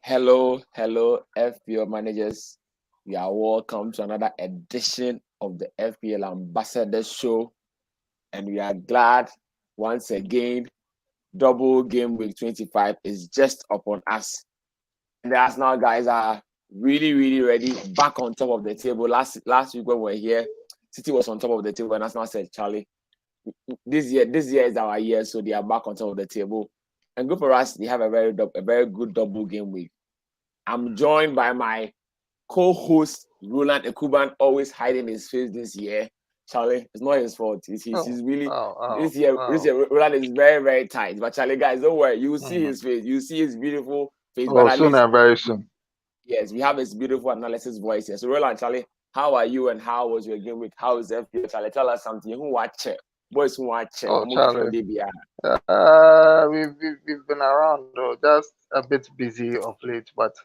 Hello, FPL managers. You are welcome to another edition of the FPL Ambassadors show, and we are glad once again. Double game week 25 is just upon us, and the Arsenal guys are really ready, back on top of the table. Last week when we were here, City was on top of the table, and Arsenal said, "Charlie, this year is our year," so they are back on top of the table. And good for us, they have a very good double game week. I'm joined by my co-host Rowland Ekuban, always hiding his face this year. Charlie, it's not his fault. He's really this year. Rowland is very tight. But Charlie, guys, don't worry. You will see his face. You see his beautiful face. Oh, soon and very soon. Yes, we have his beautiful analysis voice here. So Rowland, Charlie, how are you and how was your game week? How is FPL? Charlie, tell us something. Who watch it? Boys who watch it. Oh, Charlie. We've been around though, just a bit busy of late, but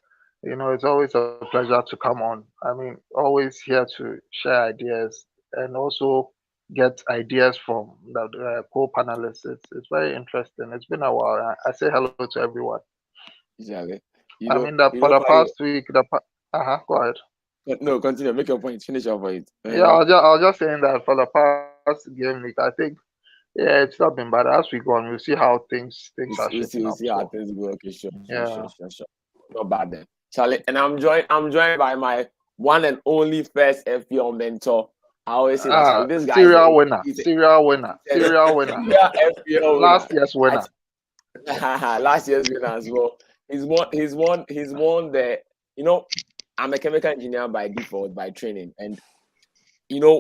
it's always a pleasure to come on. I mean, always here to share ideas and also get ideas from the co-panelists. It's very interesting. It's been a while. I say hello to everyone. Exactly. For the past week, go ahead. No, continue. Make your point. Finish your point. Yeah, I was just saying that for the past game week, I think, it's not been bad. As we go on, we'll see how things are shaping up. See how things go. Okay, sure. Not bad then, Charlie. And I'm joined by my one and only first FPL mentor. I always say that this guy serial winner. FPL last year's winner. Last year's winner as well. He's won the. I'm a chemical engineer by default, by training, and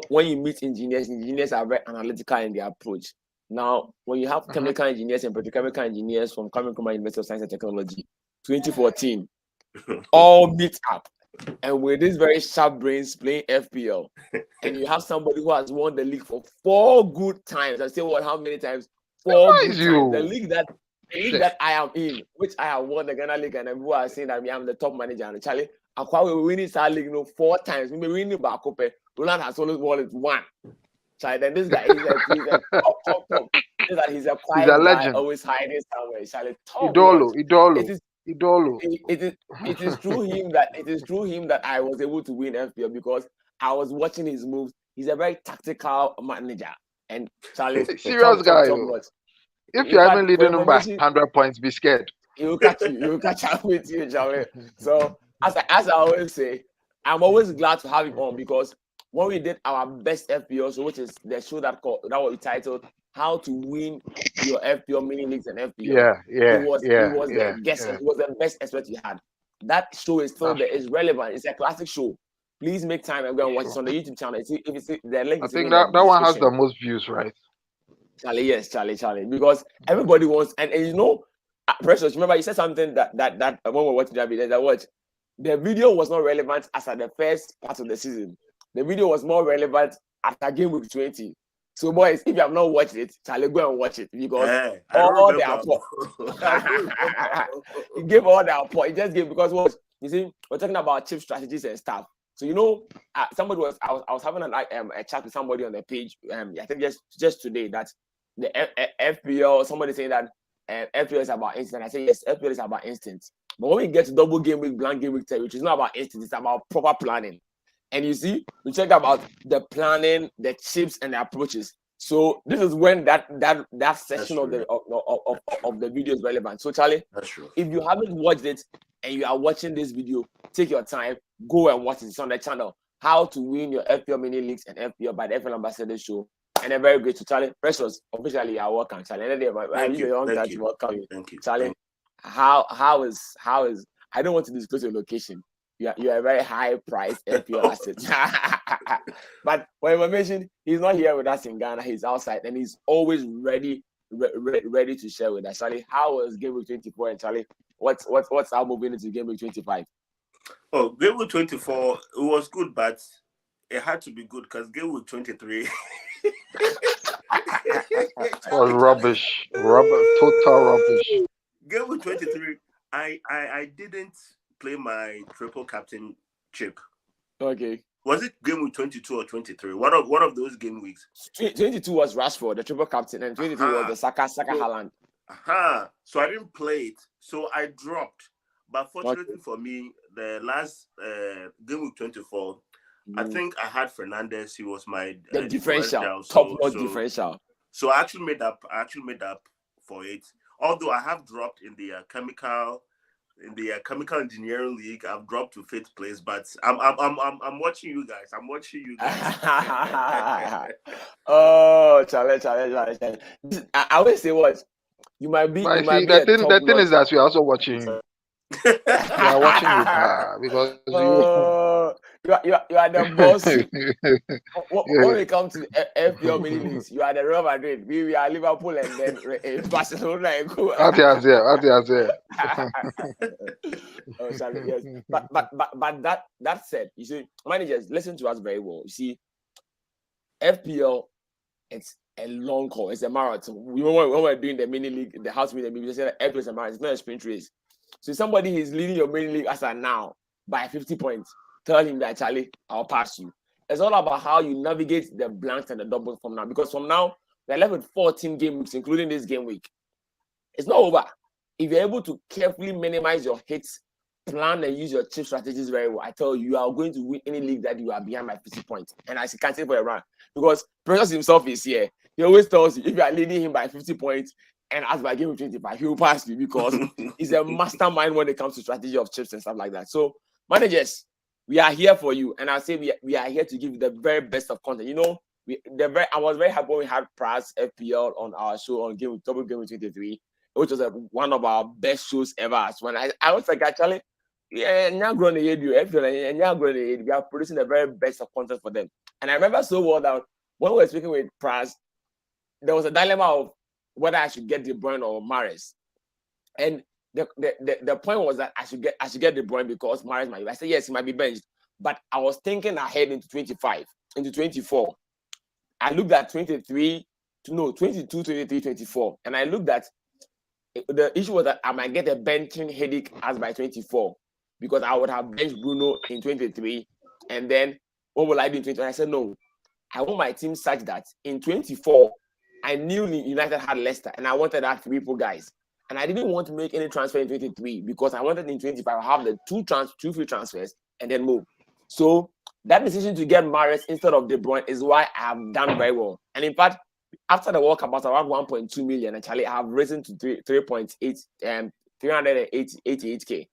when you meet engineers are very analytical in their approach. Now, when you have chemical engineers and petrochemical engineers from University of Science and Technology, 2014, all meet up, and with these very sharp brains playing FPL, and you have somebody who has won the league for 4 good times. I say what? How many times? 4 good times. The league that I am in, which I have won the Ghana League, and people are saying that I'm the top manager. And Charlie, we're winning Salah League 4 times. We winning Bakope. Roland has always won it 1. Charlie, then this guy he's a top. He's a quiet guy, always hiding somewhere. Charlie, Idolo. It is through him that I was able to win FPL because I was watching his moves. He's a very tactical manager, and Charlie, serious guy. If you haven't leading him by 100 points, be scared. He will catch you. He will catch up with you, Charlie. So as I always say, I'm always glad to have him on because when we did our best FPL show, which is the show that was titled "How to Win Your FPL Mini Leagues and FPL," he was the guest. He was the best expert we had. That show is still there. It's relevant. It's a classic show. Please make time and go and watch it on the YouTube channel. If you see the link, I think that one has the most views, right? Charlie, yes, Charlie. Because everybody wants, and Precious. Remember, you said something that when we were watching that video, the video was not relevant as at the first part of the season. The video was more relevant after game week 20. So, boys, if you have not watched it, Charlie, go and watch it because all their support. He gave all their support. He just gave because you see, we're talking about chip strategies and stuff. So I was having a chat with somebody on the page. I think just today that the FPL, somebody saying that FPL is about instinct. I say yes, FPL is about instinct. But when we get to double game week, blank game week 10, which is not about instinct, it's about proper planning. And you see, we check about the planning, the chips, and the approaches. So this is when that section of the video is relevant. So Charlie, if you haven't watched it and you are watching this video, take your time, go and watch it. It's on the channel. How to Win Your FPL Mini Leagues and FPL by the FPL Ambassador show. And a very great to Charlie. Precious, officially you are welcome, Charlie. Thank you. Charlie. How is I don't want to disclose your location. You're a very high price FPL asset. But for information, he's not here with us in Ghana, he's outside and he's always ready to share with us. Charlie, how was game week 24 and Charlie? What's our moving into game week 25? Oh, game week 24, it was good, but it had to be good because game week 23 was rubbish. Total rubbish. Game week 23, I didn't play my triple captain chip. Okay. Was it game week 22 or 23? One of those game weeks. 22 was Rashford, the triple captain, and 23 was the Saka Haaland. So I didn't play it. So I dropped. But fortunately for me, the last Gameweek 24, I think I had Fernandez. He was my differential, top-notch differential. So I actually made up for it. Although I have dropped in the chemical engineering league, I've dropped to 5th place. But I'm watching you guys. I'm watching you guys. Oh, challenge. I always say what you might be. But you might be the thing is that we're also watching you. We are watching you because you are the boss. When we come to the FPL mini leagues, you are the Real Madrid. We are Liverpool and then Barcelona and go. Yes. But that said, you see, managers, listen to us very well. You see, FPL, it's a long haul. It's a marathon. When we're doing the mini league, the house mini league, we say that FPL is a marathon. It's not a sprint race. So somebody is leading your mini league as of now by 50 points. Tell him that, Charlie, I'll pass you. It's all about how you navigate the blanks and the doubles from now. Because from now, we're left with 14 game weeks, including this game week. It's not over. If you're able to carefully minimize your hits, plan and use your chip strategies very well, I tell you, you are going to win any league that you are behind by 50 points. And I can't say for a run. Because Precious himself is here. He always tells you, if you are leading him by 50 points, and as by game 25, he will pass you because he's a mastermind when it comes to strategy of chips and stuff like that. So, managers, we are here for you, and I say we are here to give you the very best of content. You know, I was very happy when we had Praz FPL on our show on Double Game 23, which was one of our best shows ever. When I was like, actually, we are producing the very best of content for them. And I remember so well that when we were speaking with Praz, there was a dilemma of whether I should get De Bruyne or Mahrez. And the point was that I should get De Bruyne because Mahrez might be. I said yes, he might be benched. But I was thinking ahead into 25, into 24. I looked at 22, 23, 24. And I looked at the issue was that I might get a benching headache as by 24 because I would have benched Bruno in 23. And then what will I do in 24? I said no. I want my team such that in 24, I knew United had Leicester, and I wanted that 3 guys. And I didn't want to make any transfer in 23 because I wanted in 25 to have the two free transfers and then move. So that decision to get Mahrez instead of De Bruyne is why I have done very well. And in fact, after the World Cup, about around 1.2 million, actually, I have risen to 388K.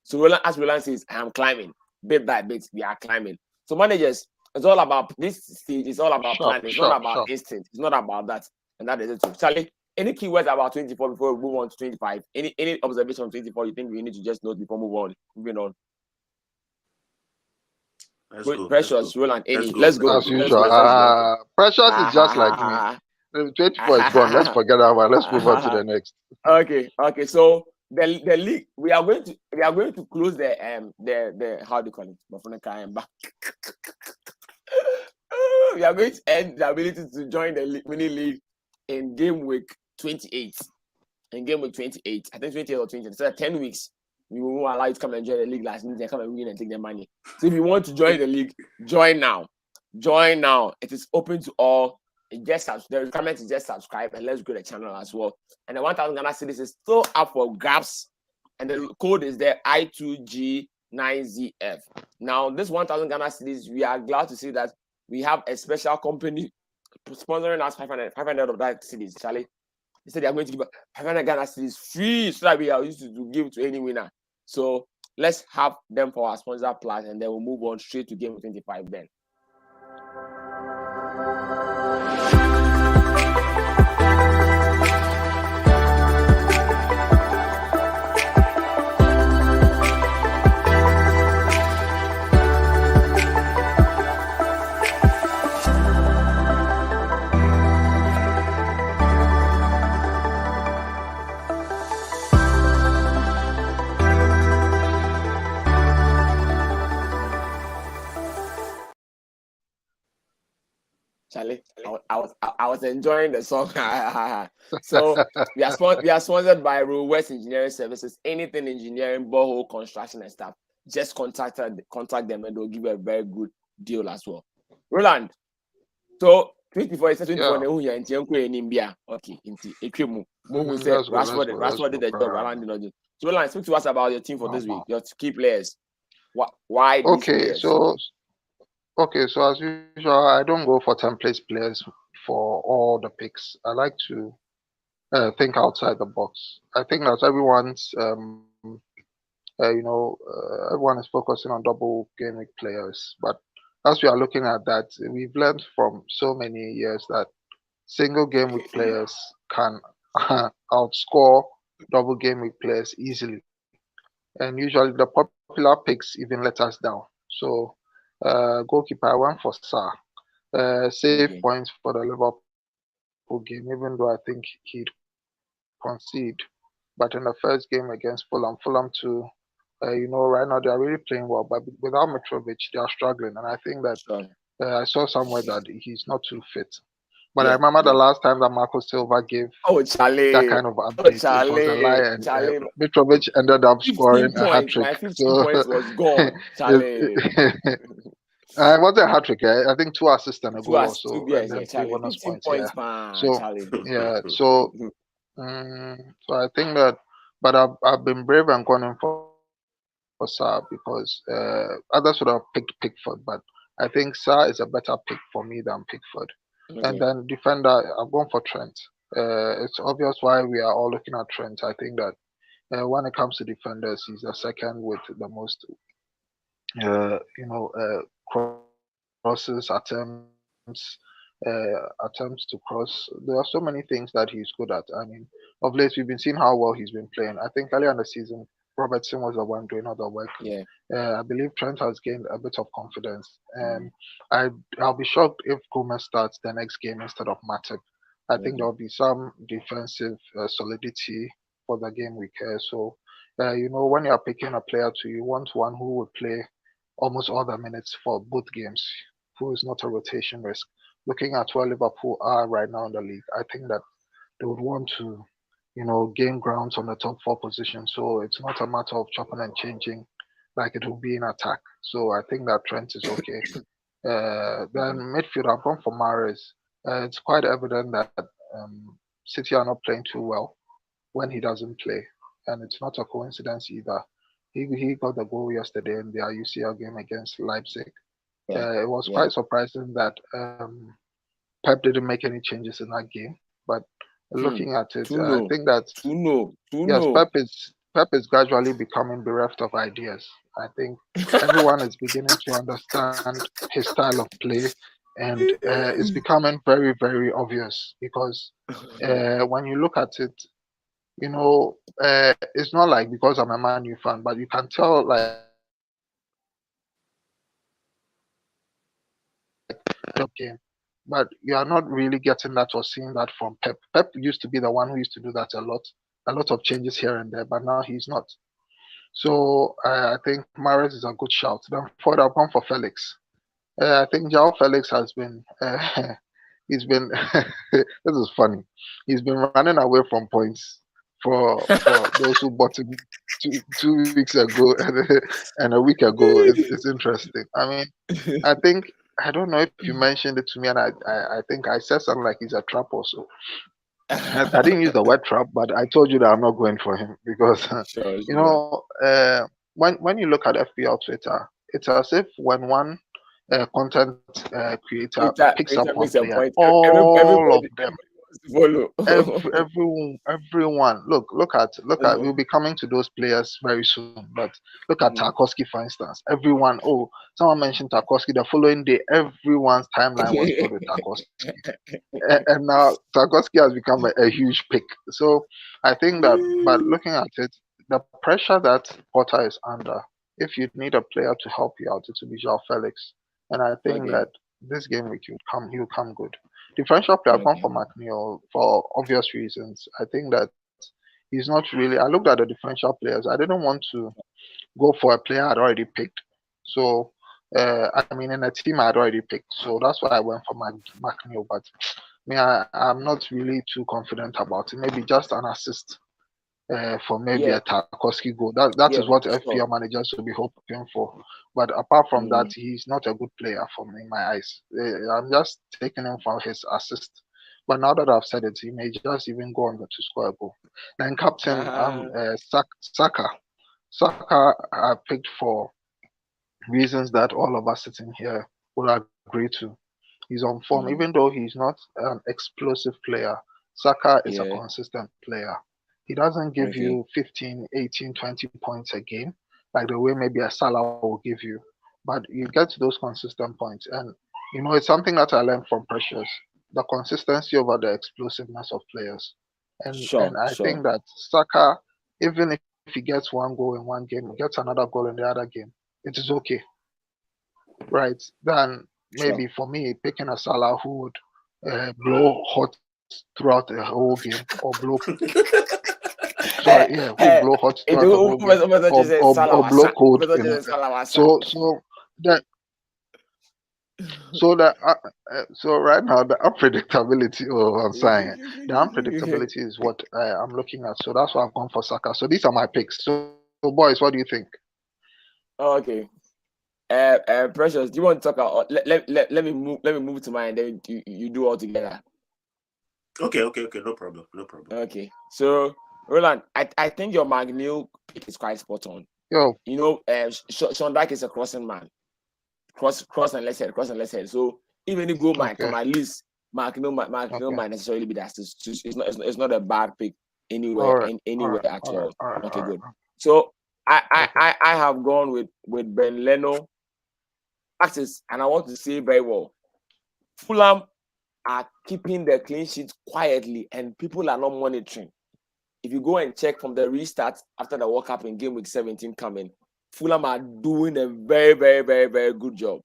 So as Roland says, I am climbing. Bit by bit, we are climbing. So managers, it's all about this stage. It's all about planning. It's not about instinct. It's not about that. And that is it too. Charlie, any keywords about 24 before we move on to 25? Any observation on 24 you think we need to just note before moving on? Precious, Roland, let's go. As usual. Precious is just like me. 24 is gone. Let's forget that one. Let's move on to the next. Okay. So the league, we are going to close the how do you call it? We are going to end the ability to join the mini league in game week 28. In game week 28, I think 28 or 20. So 10 weeks, we will allow you to come and join the league last minute and come and win and take their money. So if you want to join the league, join now. Join now. It is open to all. The requirement is just subscribe and let's grow the channel as well. And the 1,000 Ghana cedis is still up for grabs. And the code is there I2G9ZF. Now, this 1,000 Ghana cedis, we are glad to see that we have a special company sponsoring us 500 of that cedis, Charlie. They said they are going to give 500 Ghana cedis free so that we are used to give to any winner. So let's have them for our sponsor plus and then we'll move on straight to game 25 then. Charlie, I was enjoying the song. So we are sponsored by West Engineering Services. Anything engineering, borehole, construction, and stuff. Just contact them and they'll give you a very good deal as well. Roland, so 24 is 24. Okay, Rashford did the job around the So, Roland, speak to us about your team for this week, your key players. Why these players? So as usual, I don't go for template players for all the picks. I like to think outside the box. I think that everyone's everyone is focusing on double game week players, but as we are looking at that, we've learned from so many years that single game week players can outscore double game week players easily, and usually the popular picks even let us down. So, goalkeeper, I went for Salah. Save points for the Liverpool game, even though I think he'd concede. But in the first game against Fulham too, right now they are really playing well. But without Mitrovic, they are struggling. And I think that I saw somewhere that he's not too fit. But I remember the last time that Marco Silva gave that kind of update, it was a lie, and Mitrovic ended up scoring a hat trick. My 15 points was gone, Charlie. It wasn't a hat trick. I think 2 assists and a goal also. And then 3 bonus points. So I think that, but I've been brave and gone in for Salah because others would have picked Pickford, but I think Salah is a better pick for me than Pickford. And then defender, I've gone for Trent. It's obvious why we are all looking at Trent. I think that when it comes to defenders, he's the second with the most, crosses, attempts to cross. There are so many things that he's good at. I mean, of late we've been seeing how well he's been playing. I think earlier in the season, Robertson was the one doing all the work. I believe Trent has gained a bit of confidence, and I'll be shocked if Gomez starts the next game instead of Matip. I think there'll be some defensive solidity for the game week. So, when you are picking a player you want one who would play almost all the minutes for both games, who is not a rotation risk. Looking at where Liverpool are right now in the league, I think that they would want to, gain grounds on the top 4 position. So it's not a matter of chopping and changing like it will be in attack. So I think that Trent is okay. Then midfield, I've gone for Mahrez. It's quite evident that City are not playing too well when he doesn't play, and it's not a coincidence either. He got the goal yesterday in their UCL game against Leipzig. It was quite surprising that Pep didn't make any changes in that game. But looking at it, I think that Pep is gradually becoming bereft of ideas. I think everyone is beginning to understand his style of play, and it's becoming very, very obvious because when you look at it, it's not like because I'm a Man U fan, but you can tell like the game. But you are not really getting that or seeing that from Pep. Pep used to be the one who used to do that a lot of changes here and there, but now he's not. So I think Mahrez is a good shout. Then forward, I've gone for Felix. I think João Felix has been he's been this is funny. He's been running away from points for those who bought him two weeks ago and a week ago. It's interesting. I mean, I don't know if you mentioned it to me, and I think I said something like he's a trap also. I didn't use the word trap, but I told you that I'm not going for him because when you look at FPL Twitter, it's as if when one content creator picks up one player, all of them. Everyone. Look at. We'll be coming to those players very soon. But look at Tarkowski, for instance. Everyone. Oh, someone mentioned Tarkowski. The following day, everyone's timeline was filled with Tarkowski, and now Tarkowski has become a huge pick. So I think that. But looking at it, the pressure that Potter is under, if you need a player to help you out, it will be João Felix, and I think that this game week he'll come good. Differential player, I've gone for McNeil for obvious reasons. I think that he's not really. I looked at the differential players. I didn't want to go for a player I'd already picked. So, in a team I'd already picked. So that's why I went for McNeil. But I'm not really too confident about it. Maybe just an assist for maybe a Tarkowski goal. That is what FPL managers will be hoping for. But apart from that, he's not a good player for me in my eyes. I'm just taking him for his assist But now that I've said it, he may just even go on to score a goal. Then captain Saka. Saka I picked for reasons that all of us sitting here will agree to. He's on form, even though he's not an explosive player. Saka is a consistent player. He doesn't give you 15, 18, 20 points a game, like the way maybe a Salah will give you. But you get to those consistent points. And, it's something that I learned from Precious, the consistency over the explosiveness of players. And I think that Saka, even if he gets one goal in one game, gets another goal in the other game, it is okay. Right? Then maybe for me, picking a Salah who would blow hot throughout the whole game, or blow who blow hot throughout the whole game, or blow cold. So right now the unpredictability the unpredictability is what I'm looking at. So that's why I've gone for Saka. So these are my picks. So boys, what do you think? Okay. Precious, do you want to talk about? Let me move to mine, and then you do all together. Okay, no problem. Okay, so Rowland, I think your McNeil pick is quite spot on. Sean Dyche is a crossing man. Cross and let's head. So even if you go come at least McNeil might necessarily be that. It's not a bad pick anywhere at all. Okay, good. So I have gone with Ben Leno. Access, and I want to say very well, Fulham are keeping the clean sheet quietly, and people are not monitoring. If you go and check from the restart after the World Cup in Gameweek 17 coming, Fulham are doing a very, very, very, very good job.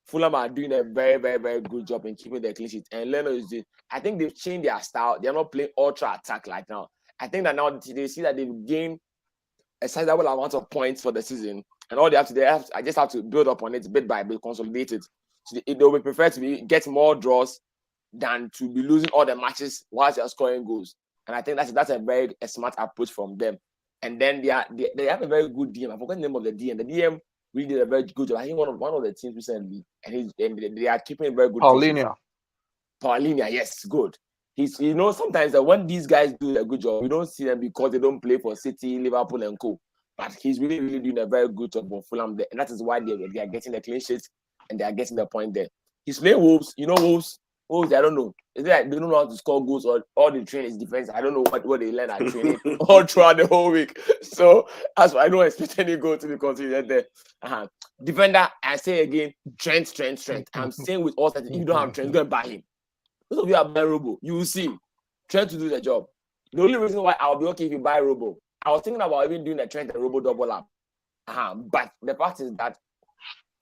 Fulham are doing a very, very, very good job in keeping the clean sheet. And Leno is doing, I think they've changed their style. They're not playing ultra attack like now. I think that now they see that they've gained a sizable amount of points for the season. And all I just have to build up on it bit by bit, consolidate it. So they will prefer to get more draws than to be losing all the matches whilst they're scoring goals. And I think that's a very smart approach from them. And then they have a very good DM. I forgot the name of the DM. The DM really did a very good job. I think one of the teams recently, and they are keeping a very good. Paulinia, yes, good. Sometimes when these guys do a good job, we don't see them because they don't play for City, Liverpool, and co. But he's really, really doing a very good job for Fulham there. And that is why they are getting the clean sheet and they are getting the point there. He's playing Wolves. Wolves, I don't know. Is it like they don't know how to score goals or all the training is defense? I don't know what they learn at training all throughout the whole week. So that's why I don't expect any goal to be considered there. Defender, I say again, Trent. I'm saying with all that, if you don't have Trent, go and buy him. Those of you are buying Robo, you will see Trent to do the job. The only reason why I'll be okay if you buy Robo, I was thinking about even doing the Trent and Robo double up. But the fact is that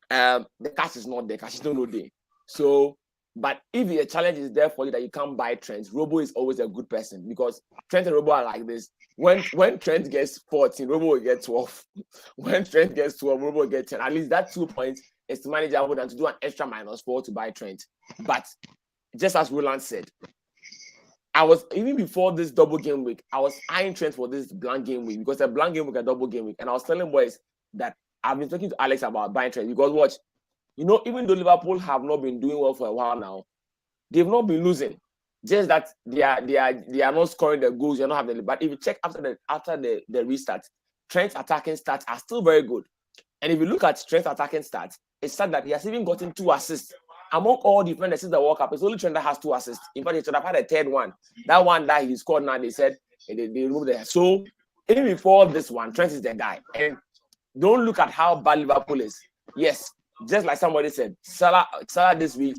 the cash is not there. Cash is not there. So, but if the challenge is there for you that you can't buy Trent, Robo is always a good person because Trent and Robo are like this. When Trent gets 14, Robo will get 12. When Trent gets 12, Robo will get 10. At least that 2 points is to manage out than to do an extra -4 to buy Trent. But just as Rowland said, I was even before this double game week, I was eyeing Trent for this blank game week because a blank game week, a double game week, and I was telling boys that I've been talking to Alex about buying Trent because watch, even though Liverpool have not been doing well for a while now, they've not been losing. Just that they are not scoring the goals. You're not having. But if you check after the restart, Trent's attacking stats are still very good. And if you look at Trent's attacking stats, it's sad that he has even gotten 2 assists. Among all defenders since the World Cup, it's only Trent that has 2 assists. In fact, he should have had a third one. That one that he scored now, they said they removed it. So even before this one, Trent is the guy. And don't look at how bad Liverpool is. Yes, just like somebody said, Salah this week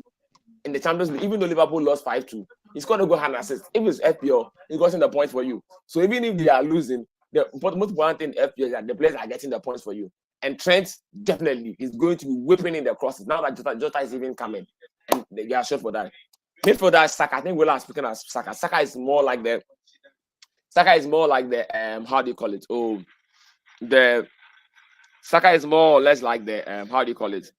in the Champions League, even though Liverpool lost 5-2, he's going to go hand assist. If it's FPL, he's getting the points for you. So even if they are losing, the most important thing in FPL is that the players are getting the points for you. And Trent definitely is going to be whipping in the crosses. Now that Jota is even coming. And they are sure for that. Midfielder Saka, I think we're speaking as Saka. Saka is more like the how do you call it? Saka is more or less like the how do you call it?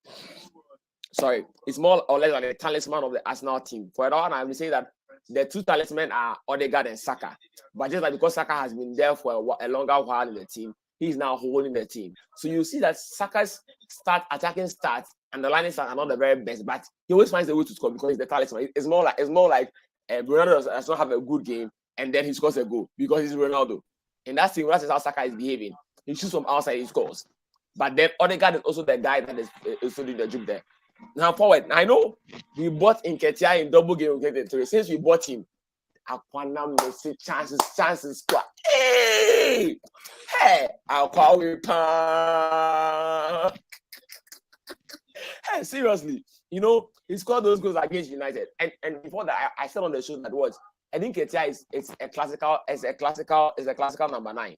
Sorry, it's more or less like the talisman of the Arsenal team. For that one, I will say that the 2 talismen are Odegaard and Saka. But just like because Saka has been there for a longer while in the team, he's now holding the team. So you see that Saka's attacking stats and the line stats are not the very best, but he always finds a way to score because he's the talisman. It's more like Ronaldo does not have a good game, and then he scores a goal because he's Ronaldo. And that's how Saka is behaving. He shoots from outside, he scores. But then Odegaard is also the guy that is also doing the job there. Now forward, I know we bought Nketsiah in double game 23. Since we bought him, Aquana Messi chances squad. Hey, I'll call you. Hey, seriously, he scored those goals against United, and before that, I said on the show that I think Nketsiah is a classical number 9.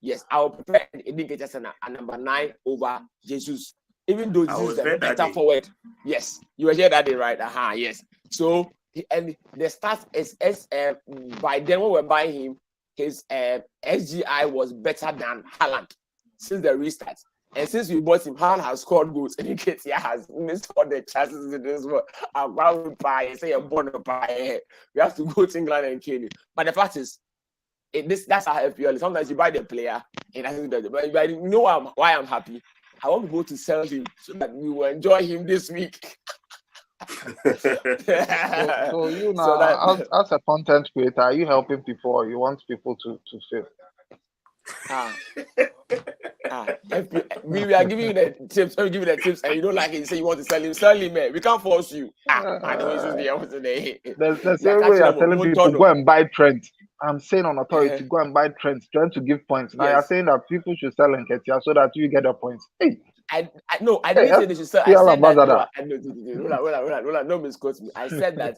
Yes, I would prefer Nketsiah a number 9 over Jesus. Even though Jesus is a better forward. Yes, you were here that day, right? Yes. So, and the stats is by then when we were buying him, his SGI was better than Haaland since the restart. And since we bought him, Haaland has scored goals, and Nketsiah has missed all the chances in this one. We have to go to England and kill him. But the fact is, that's how FPL is. Sometimes you buy the player, and I think that. But you know why I'm happy? I want people to sell him so that we will enjoy him this week. So you now, as a content creator, are you helping people or you want people to fail? We are giving you the tips. We give you the tips, and you don't like it. You say you want to sell him. Sell him, man. We can't force you. I know it's just the opposite today. The same way you're telling people go and buy Trent. I'm saying on authority, go and buy Trent, trying to give points. Now you're saying that people should sell Nketsiah so that you get the points. Hey, I didn't say they should sell. I said that. No, misquote me. I said that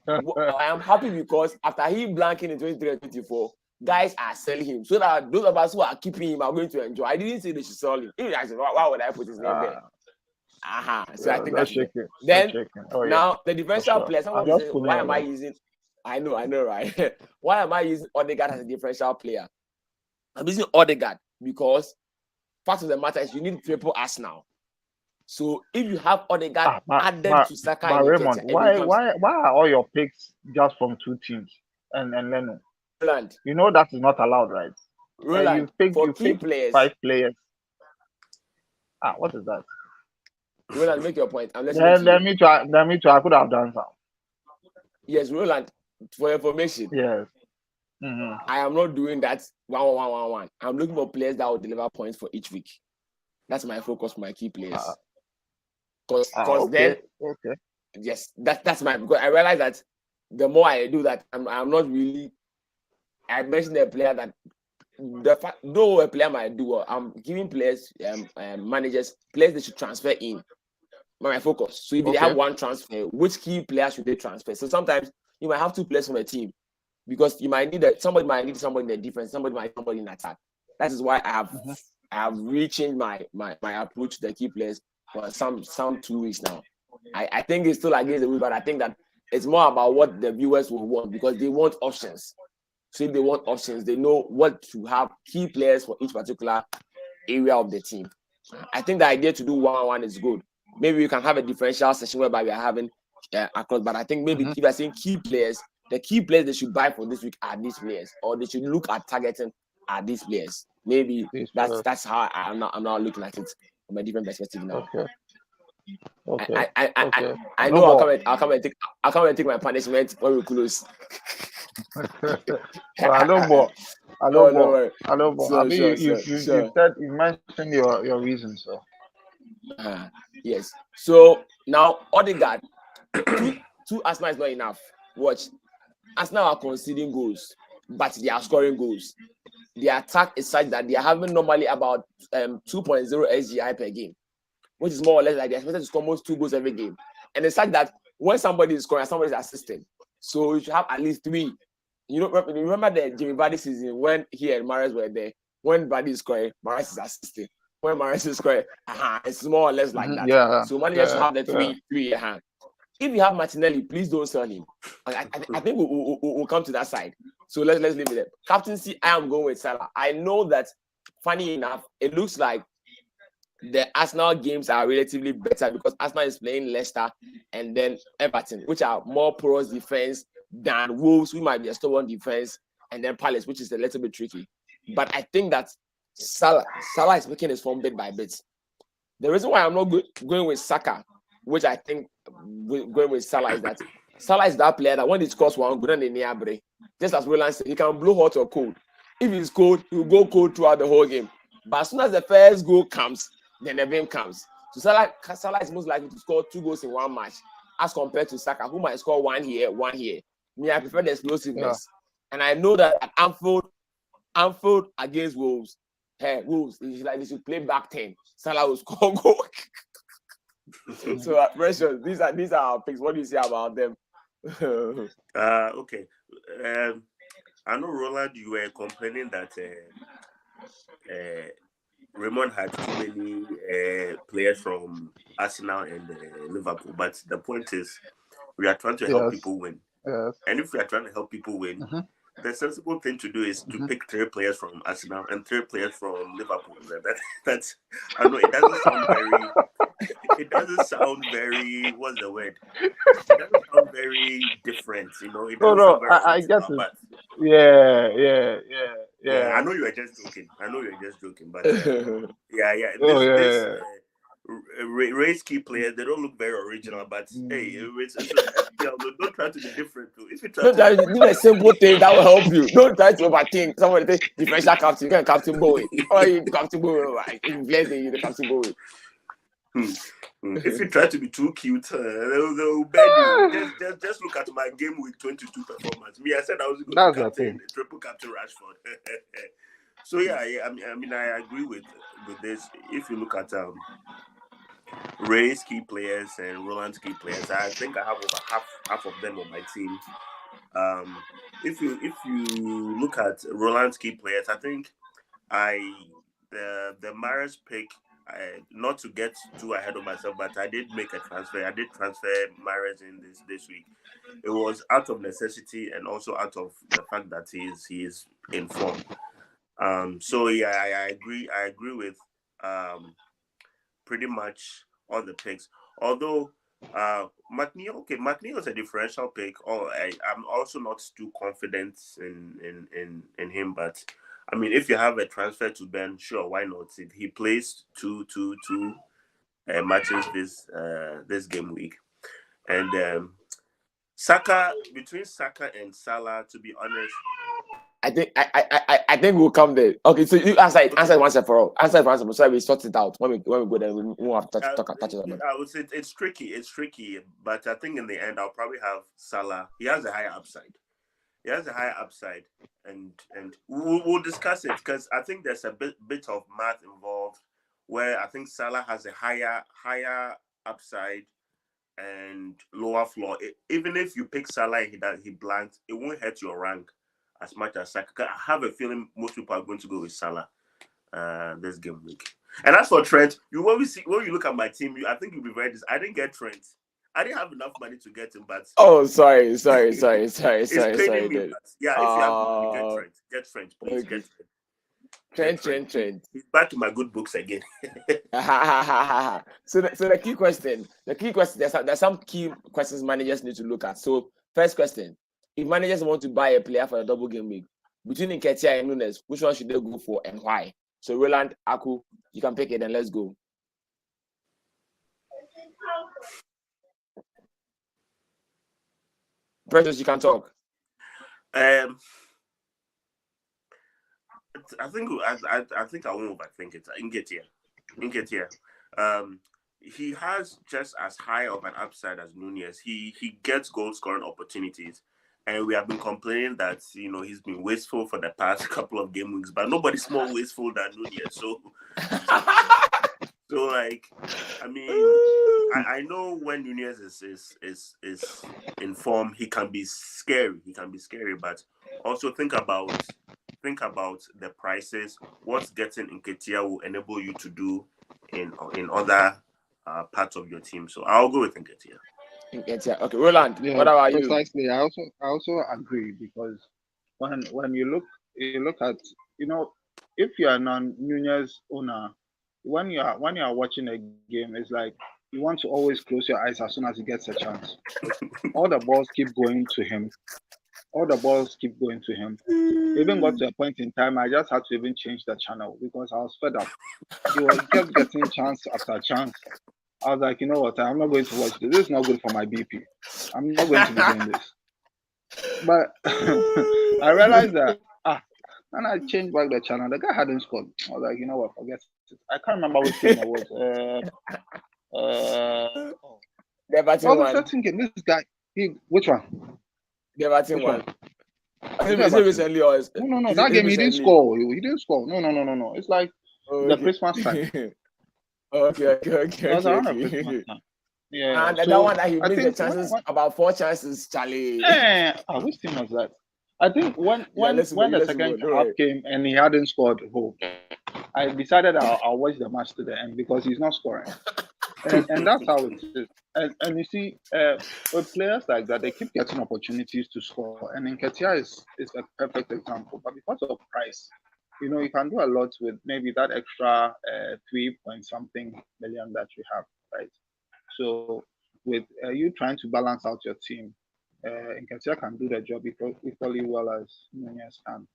I am happy because after he blanking in 23 and 24, guys are selling him so that those of us who are keeping him are going to enjoy. I didn't say they should sell him. Even I said, why would I put his name there? So I think that's shaking. Then now the differential players. Someone say, why am I using? I know, right? Why am I using Odegaard as a differential player? I'm using Odegaard because fact of the matter is you need triple Arsenal. So if you have Odegaard added to Saka, Raymond, why are all your picks just from 2 teams and Leno? Roland, you know that is not allowed, right? Roland, you pick players. 5 players. What is that? Roland, make your point. Let me try. I could have done some. Yes, Roland. For information, yes, I am not doing that 1-1-1-1. I'm looking for players that will deliver points for each week. That's my focus for my key players. Yes, that's my. Because I realize that the more I do that, I'm not really. I mentioned a player that though a player might do, I'm giving players, managers, players they should transfer in. My focus. So if they have one transfer, which key players should they transfer? So sometimes you might have 2 players from a team because you might need somebody might need somebody in the defense, somebody might need somebody in attack. That is why I have rechanged my approach to the key players for some 2 weeks now. I think it's still against the rule, but I think that it's more about what the viewers will want because they want options. So if they want options, they know what to have key players for each particular area of the team. I think the idea to do 1-on-1 is good. Maybe we can have a differential session whereby we are having across, but I think maybe if you're saying key players, the key players they should buy for this week are these players, or they should look at targeting are these players. Maybe that's how I'm not looking at it from a different perspective now. I know I'll come and take my punishment when we close. I know more. You mentioned your reasons, so. Yes. So now Odegaard, two Arsenal is not enough. Watch, Arsenal are conceding goals, but they are scoring goals. The attack is such that they are having normally about 2.0 SGI per game, which is more or less like they're expected to score almost 2 goals every game. And it's such that when somebody is scoring, somebody is assisting. So you should have at least 3. You remember the GMABC season when he and Mahrez were there. When Buddy is scoring, Mahrez is assisting. When Mahrez is scoring, it's more or less like that. Yeah. So managers should have the 3 If you have Martinelli, please don't sell him. I think we'll come to that side. So let's leave it there. Captaincy, I am going with Salah. I know that, funny enough, it looks like the Arsenal games are relatively better because Arsenal is playing Leicester and then Everton, which are more porous defense than Wolves, who might be a stubborn defense, and then Palace, which is a little bit tricky. But I think that Salah is making his form bit by bit. The reason why I'm not going with Saka, which I think going with Salah, is that Salah is that player that when he scores one, good on the near break. Just as Rowland said, he can blow hot or cold. If he's cold, he will go cold throughout the whole game. But as soon as the first goal comes, then the game comes. So Salah is most likely to score 2 goals in one match, as compared to Saka, who might score one here, one here. Me, I prefer the explosiveness. Yeah. And I know that at Anfield against Wolves, Wolves, they should play back 10. Salah will score goal. So, Precious, these are our picks. What do you say about them? Okay. I know, Roland, you were complaining that Raymond had too many players from Arsenal and Liverpool, but the point is, we are trying to help people win. Yes. And if we are trying to help people win, the sensible thing to do is to pick 3 players from Arsenal and 3 players from Liverpool. That's I know it doesn't sound very. What's the word? It doesn't sound very different, you know. It doesn't I guess it. Yeah. I know you are just joking. But yeah. Ray's key players, they don't look very original, but hey, it's FPL, don't try to be different too. If you try to do a simple thing that will help you. Don't try to overthink. Somebody think differential captain, you can captain Bowie. Or you captain Bowie, right? In blessing you the captain Bowie. If you try to be too cute, they'll beg you. Just look at my Gameweek 22 performance. Me, I said I was going to captain triple captain Rashford. So yeah, I mean, I agree with this. If you look at Ray's key players and Roland's key players, I think I have over half of them on my team. If you look at Roland's key players, I think the Mahrez pick. Not to get too ahead of myself, but I did make a transfer. I did transfer Mahrez in this week. It was out of necessity and also out of the fact that he is in form. So yeah, I agree with pretty much all the picks. Although McNeil is a differential pick. I'm also not too confident in him, but I mean, if you have a transfer to Ben, sure, why not? He plays two matches this game week, and between Saka and Salah, to be honest, I think we'll come there. Okay, so you answer once and for all. Answer for answer. So we sort it out when we go there. We won't have to touch it on it. I would say it's tricky, but I think in the end I'll probably have Salah. He has a higher upside. And we'll discuss it because I think there's a bit of math involved where I think Salah has a higher upside and lower floor. Even if you pick Salah and he blanks, it won't hurt your rank as much as Saka. I have a feeling most people are going to go with Salah this game week. And as for Trent, when you look at my team, I think you'll be very I didn't get Trent. I didn't have enough money to get him, but sorry. Yeah, if you have to get Trent, please okay. Get Trent. He's back to my good books again. So the key question, there's some key questions managers need to look at. So first question, if managers want to buy a player for a double game week, between Nketsiah and Nunes, which one should they go for and why? So Rowland, Arku, you can pick it and let's go. Precious, you can talk. I think I won't overthink it. Nketsiah. He has just as high of an upside as Nunez. He gets goal scoring opportunities, and we have been complaining that he's been wasteful for the past couple of game weeks, but nobody's more wasteful than Nunez. So like, I mean, I know when Nunez is in form, he can be scary. But also think about the prices. What getting Nketsiah will enable you to do in other parts of your team. So I'll go with Nketsiah. Okay, Rowland. Yeah, what about you? Precisely. I also agree because when you look at if you are a non-Nunez owner. When you are watching a game, it's like you want to always close your eyes as soon as he gets a chance. All the balls keep going to him. Even got to a point in time, I just had to even change the channel because I was fed up. He was kept getting chance after chance. I was like, you know what? I'm not going to watch this. This is not good for my BP. I'm not going to be doing this. But I realized that and I changed back the channel. The guy hadn't scored. I was like, you know what, forget it. I can't remember which game it was. The batting was one. the 13 game. This guy, which one? The batting one. Is Is it recently or is, no. is That it game he recently? didn't score. He didn't score. No. It's like the Christmas time. Okay. It was around the Christmas time. Yeah. And so that one that he I missed the think chances, about 4 chances, Charlie. which team was that? I think when the second go, half came and he hadn't scored, I decided I'll watch the match to the end because he's not scoring. And that's how it is. And you see, with players like that, they keep getting opportunities to score. And Nketsiah is a perfect example. But because of price, you can do a lot with maybe that extra 3-point-something million that you have, right? So with you trying to balance out your team, Nketsiah can do the job equally well as Nunez can.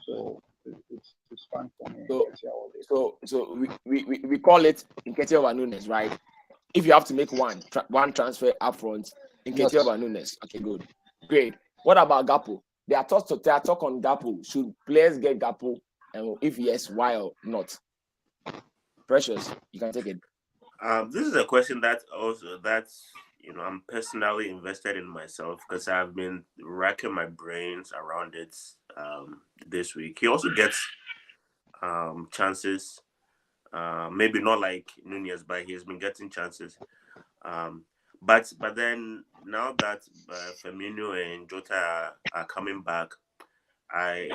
So it's fun for me. So we call it Nketsiah over Nunez, right? If you have to make one transfer up front, Nketsiah over Nunez. Okay, good. Great. What about Gakpo? They are talk on Gakpo. Should players get Gakpo? And if yes, why or not? Precious, you can take it. This is a question that's I'm personally invested in myself because I've been racking my brains around it this week. He also gets chances. Maybe not like Nunez, but he's been getting chances. But then now that Firmino and Jota are coming back,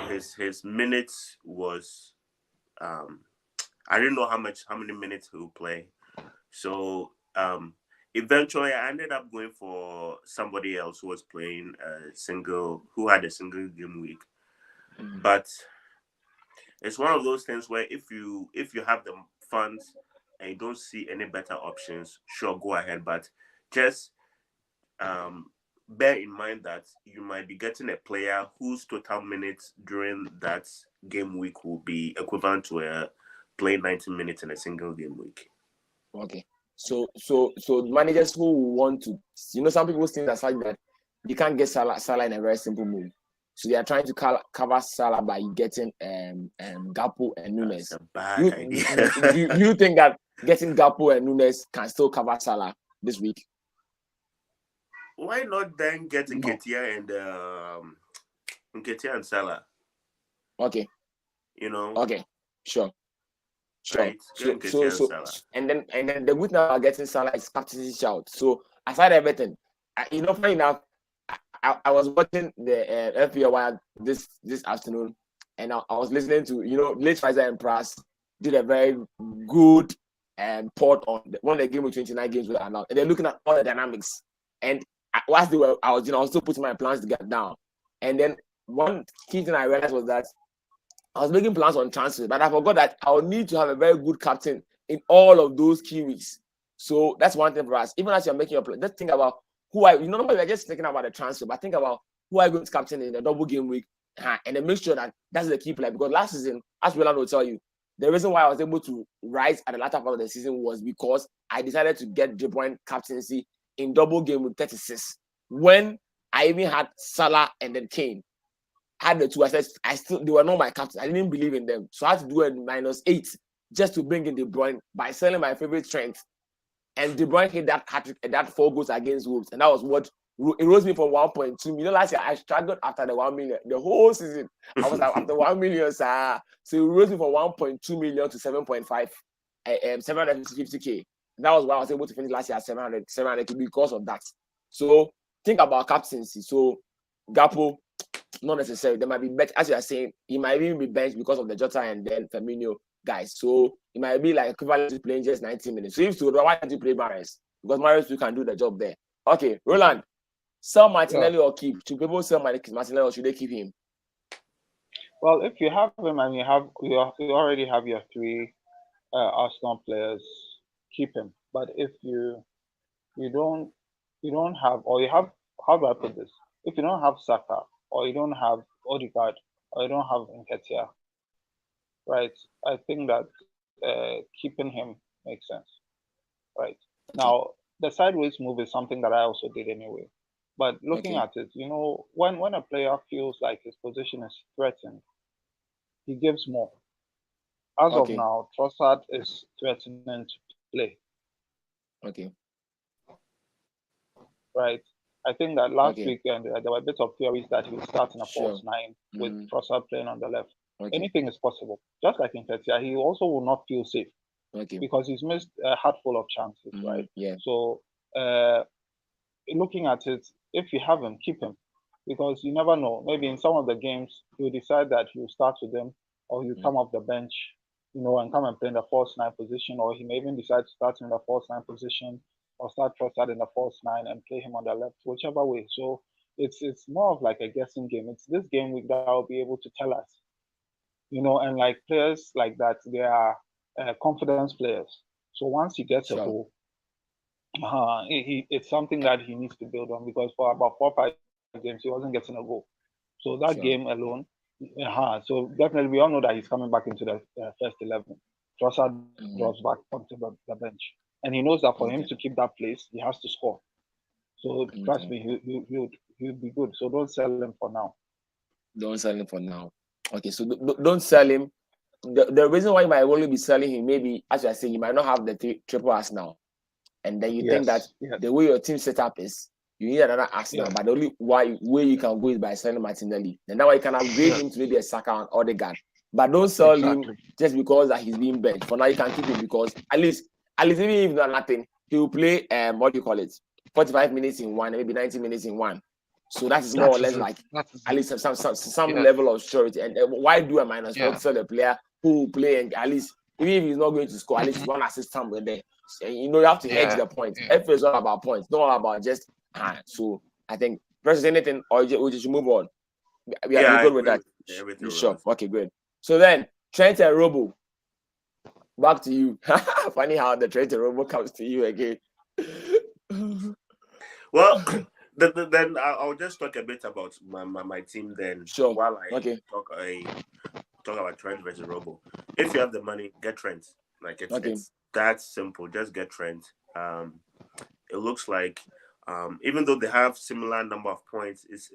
his minutes was I didn't know how many minutes he'll play. So eventually I ended up going for somebody else who was playing who had a single game week. But it's one of those things where if you have the funds and you don't see any better options, sure, go ahead. But just bear in mind that you might be getting a player whose total minutes during that game week will be equivalent to playing 90 minutes in a single game week. Okay. So managers who want to, some people think that you can't get Salah in a very simple move. So they are trying to cover Salah by getting Gakpo and Nunez. That's a bad idea. Do you think that getting Gakpo and Nunez can still cover Salah this week? Why not then get Nketsiah and Salah? Okay. Okay. Sure. Right. So and then the good thing about getting Salah is captaincy shout. So aside everything, funny enough, I was watching the FPL this afternoon, and I was listening to late Pfizer and Prass did a very good report on one of the Gameweek 29 games were announced, and they're looking at all the dynamics. And whilst they were, I was still putting my plans to get down. And then one key thing I realized was that I was making plans on transfers, but I forgot that I would need to have a very good captain in all of those key weeks. So that's one thing for us. Even as you're making your plan, just think about normally we're just thinking about the transfer, but think about who are you going to captain in the double game week, and then make sure that that's the key player. Because last season, as Rowland will tell you, the reason why I was able to rise at the latter part of the season was because I decided to get De Bruyne captaincy in double game week 36 when I even had Salah and then Kane. Had the two. I said they were not my captain. I didn't believe in them, so I had to do a -8 just to bring in De Bruyne by selling my favorite strength. And De Bruyne hit that 4 goals against Wolves, and that was what it rose me from 1.2 million. Last year I struggled after the 1 million. The whole season I was after 1 million, so it rose me from 1.2 million to 7.5, 750k. That was why I was able to finish last year at 700k because of that. So think about captaincy. So Gakpo, not necessarily. There might be benched, as you are saying, he might even be benched because of the Jota and then Firmino guys. So it might be like equivalent to playing just 90 minutes. So if so, why don't you play Mahrez? Because Mahrez you can do the job there. Okay, Rowland, sell Martinelli or keep? Should people sell Martinelli or should they keep him? Well, if you have him and you already have your 3 Arsenal players, keep him. But if you don't have, or you have, how do I put this? If you don't have Saka, or you don't have Odegaard, or you don't have Nketsiah, right? I think that keeping him makes sense, right? Now, the sideways move is something that I also did anyway. But looking Okay. at it, you know, when a player feels like his position is threatened, he gives more. As of Okay. now, Trossard is threatening to play, Okay. right? I think that last Okay. weekend there were a bit of theories that he would start in a false Sure. nine with Mm, Trossard playing on the left. okay. Anything is possible. Just like in Nketsiah, he also will not feel safe Okay. because he's missed a handful of chances, right? Yeah. So, looking at it, if you have him, keep him because you never know. Maybe in some of the games, you decide that you start with him or you come off the bench, you know, and come and play in the false nine position, or he may even decide to start in the false nine position or start Trossard in the false nine and play him on the left, whichever way. So it's more of like a guessing game. It's this game week that will be able to tell us, you know, and like players like that, they are confidence players. So once he gets a Sure. goal, it's something that he needs to build on because for about 4 or 5 games he wasn't getting a goal. So that Sure. game alone, so definitely we all know that he's coming back into the first 11. Trossard drops back onto the bench, and he knows that for him Okay. to keep that place, he has to score. So trust Okay. me, he'll be good. So don't sell him for now. Don't sell him for now. Okay, so don't sell him. The reason why you might only be selling him, maybe as I say, you might not have the triple Arsenal, and then you think that Yes. the way your team setup is, you need another Arsenal, Yeah. but the only way you can go is by selling Martinelli. Then that way you can upgrade him to maybe a Saka and Odegaard. But don't sell him just because that he's being benched. For now, you can keep him because at least even if not nothing, he will play 45 minutes in one, maybe 90 minutes in one. So that is more or less like at least some level of surety. And why do a -4 to sell a player who will play and at least even if he's not going to score, at least one assist somewhere there. And, you know, you have to hedge the points. FPL is all about points, not all about just so I think versus anything or we just move on. We are good with that. Everything Sure. Okay, good. So then Trent and Robo, back to you. Funny how the Trent and Robo comes to you again. Well, then I'll just talk a bit about my team then. Sure. While I Okay. talk about Trent versus Robo. If you have the money, get Trent. Like it's that simple. Just get Trent. It looks like even though they have similar number of points, it's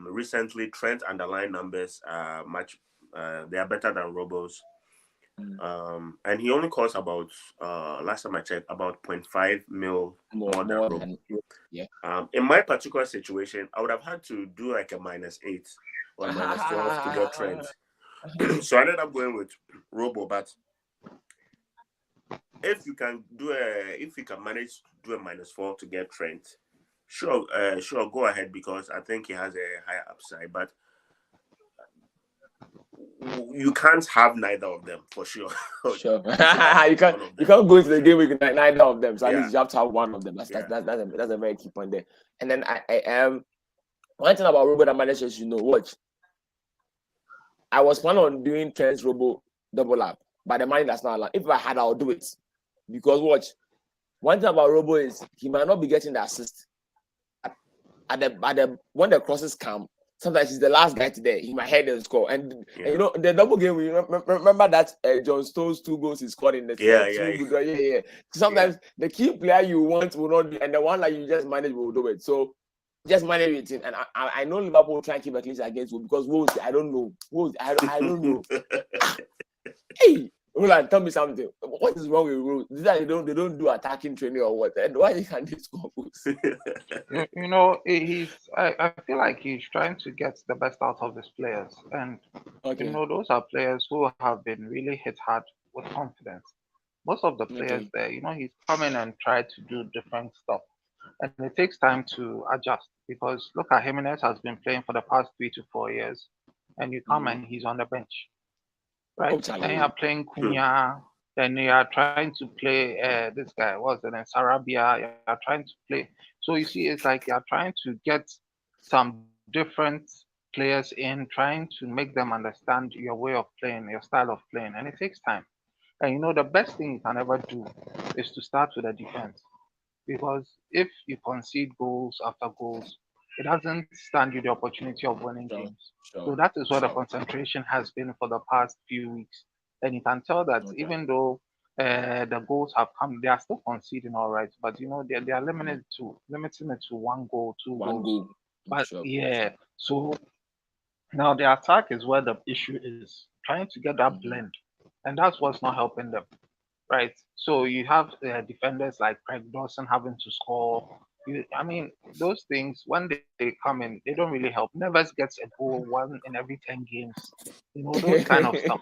recently Trent underlying numbers are much they are better than Robo's. And he only costs about last time I checked about 0.5 mil more than Robo. Yeah. In my particular situation, I would have had to do like a -8 or -12 to get Trent. So I ended up going with Robo, but if you can manage to do a -4 to get Trent, sure, go ahead because I think he has a higher upside. But you can't have neither of them for sure. Sure. you can't go into the game with neither of them. So at least you have to have one of them. That's a very key point there. And then I am one thing about Robo that managers, you know, watch. I was planning on doing Trent's Robo double up, but the money does not allow. If I had, I'll do it. Because watch, one thing about Robo is he might not be getting the assist. When the crosses come, sometimes he's the last guy to there. He might head and score. And you know, the double game, we remember that John Stones 2 goals he scored in the yeah. Sometimes the key player you want will not do, and the one that you just manage will do it. So just manage it. And I know Liverpool will try and keep a clean sheet against Wolves because Wolves, I don't know. Wolves, I don't know. Hey, Roland, tell me something. What is wrong with Wolves? They don't do attacking training or what? And why can't they score goals? You know, I feel like he's trying to get the best out of his players. And you know, those are players who have been really hit hard with confidence. Most of the players there, you know, he's coming and tried to do different stuff. And it takes time to adjust because look at Jimenez has been playing for the past 3 to 4 years, and you come and he's on the bench, right? Then you're playing Cunha, then you are trying to play this guy, what's it, Sarabia, you're trying to play. So you see, it's like you're trying to get some different players in, trying to make them understand your way of playing, your style of playing, and it takes time. And you know, the best thing you can ever do is to start with a defense. Because if you concede goals after goals, it doesn't stand you the opportunity of winning games. So that is where the concentration has been for the past few weeks. And you can tell that even though the goals have come. They are still conceding, all right, but they are limiting it to 1 goal, two One goals. goal. But Sure. yeah, so now the attack is where the issue is, trying to get that blend, and that's what's not helping them, right? So you have defenders like Craig Dawson having to score. I mean, those things when they come in, they don't really help. Neves gets a goal 1 in every 10 games. Those kind of stuff.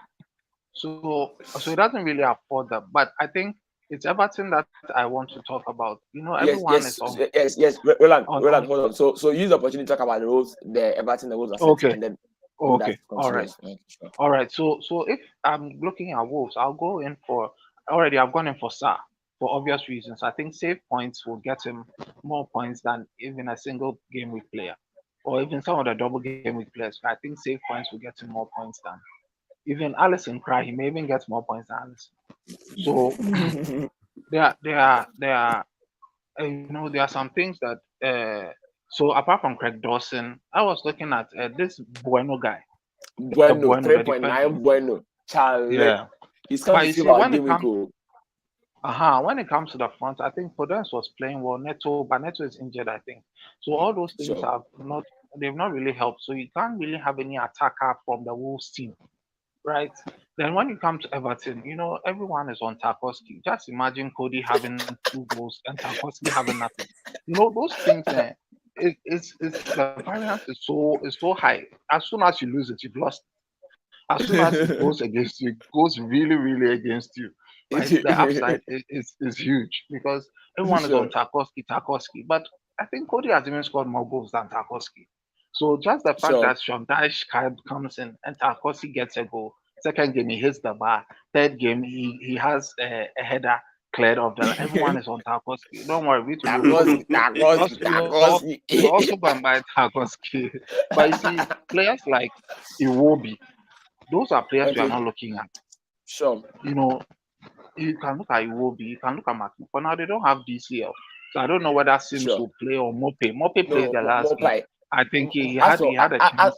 So it doesn't really afford them. But I think it's Everton that I want to talk about. Yes, Everyone is yes, on yes. Roland, on. hold on. So use the opportunity to talk about the roles, the Everton, the roles assets, Okay, and then we'll that okay, all right. continues. Okay, sure. All right. So if I'm looking at Wolves, I'll go in for already. I've gone in for Sa for obvious reasons. I think save points will get him more points than even a single game week player, or even some of the double game week players. I think save points will get him more points than even Allison. Cry, he may even get more points than Allison. So there are some things that. So apart from Craig Dawson, I was looking at this Bueno guy. Bueno, Bueno, the defender. 3.9 Bueno. Charlie. Yeah. He's come But to you see see, our when it game week. comes when it comes to the front, I think Podence was playing well. But Neto is injured, I think. So all those things Sure. they've not really helped. So you can't really have any attacker from the Wolves team, right? Then when you come to Everton, everyone is on Tarkowski. Just imagine Cody having 2 goals and Tarkowski having nothing. Those things, the variance is so high. As soon as you lose it, you've lost. As soon as it goes against you, it goes really, really against you. Right? The upside is huge because everyone is on Sure. Tarkowski. But I think Cody has even scored more goals than Tarkowski. So just the fact Sure. that Sean Dyche comes in and Tarkowski gets a goal. Second game he hits the bar. Third game he has a header cleared off the. Everyone is on Tarkowski. Don't worry, we Tarkowski. we also go and buy Tarkowski. But you see, players like Iwobi, those are players we are Okay. not looking at. Sure. You can look at Iwobi, you can look at Martin. For now, they don't have DCL. So I don't know whether Sims Sure. will play or Mope. Mope played No, the last game. Mopai. I think he As had a chance.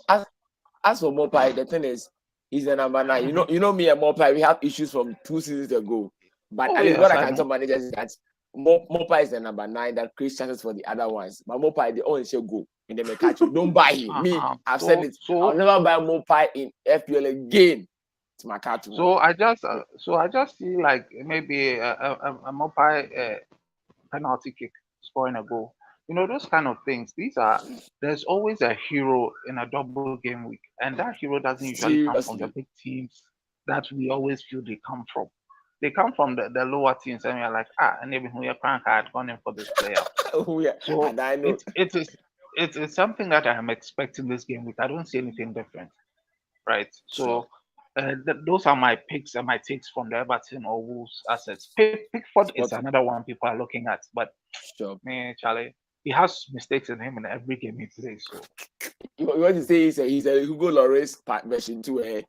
for Mopai, the thing is, he's the number 9. You know me and Mopai, we have issues from 2 seasons ago. But Oh at least what yes, I I can tell know. managers is that Mopai is the number 9 that creates chances for the other ones. But Mopai, they only say go in the catch. Don't buy him. Me, I've said it. I'll never buy Mopai in FPL again. It's my cat. So I just see like maybe a Mope penalty kick scoring a goal. Those kind of things. There's always a hero in a double game week, and that hero doesn't usually come from the Seriously. big teams that we always feel they come from. They come from the lower teams, and we're like, and maybe we are crank had gone in for this player. Oh, yeah. So And I know. it's something that I am expecting this game week. I don't see anything different, right? Sure. So those are my picks and my takes from the Everton or Wolves assets. Pickford is Spot. another one people are looking at, but Sure. man, Charlie, he has mistakes in him in every game he plays. So You want to say he's a Hugo Lloris version 2,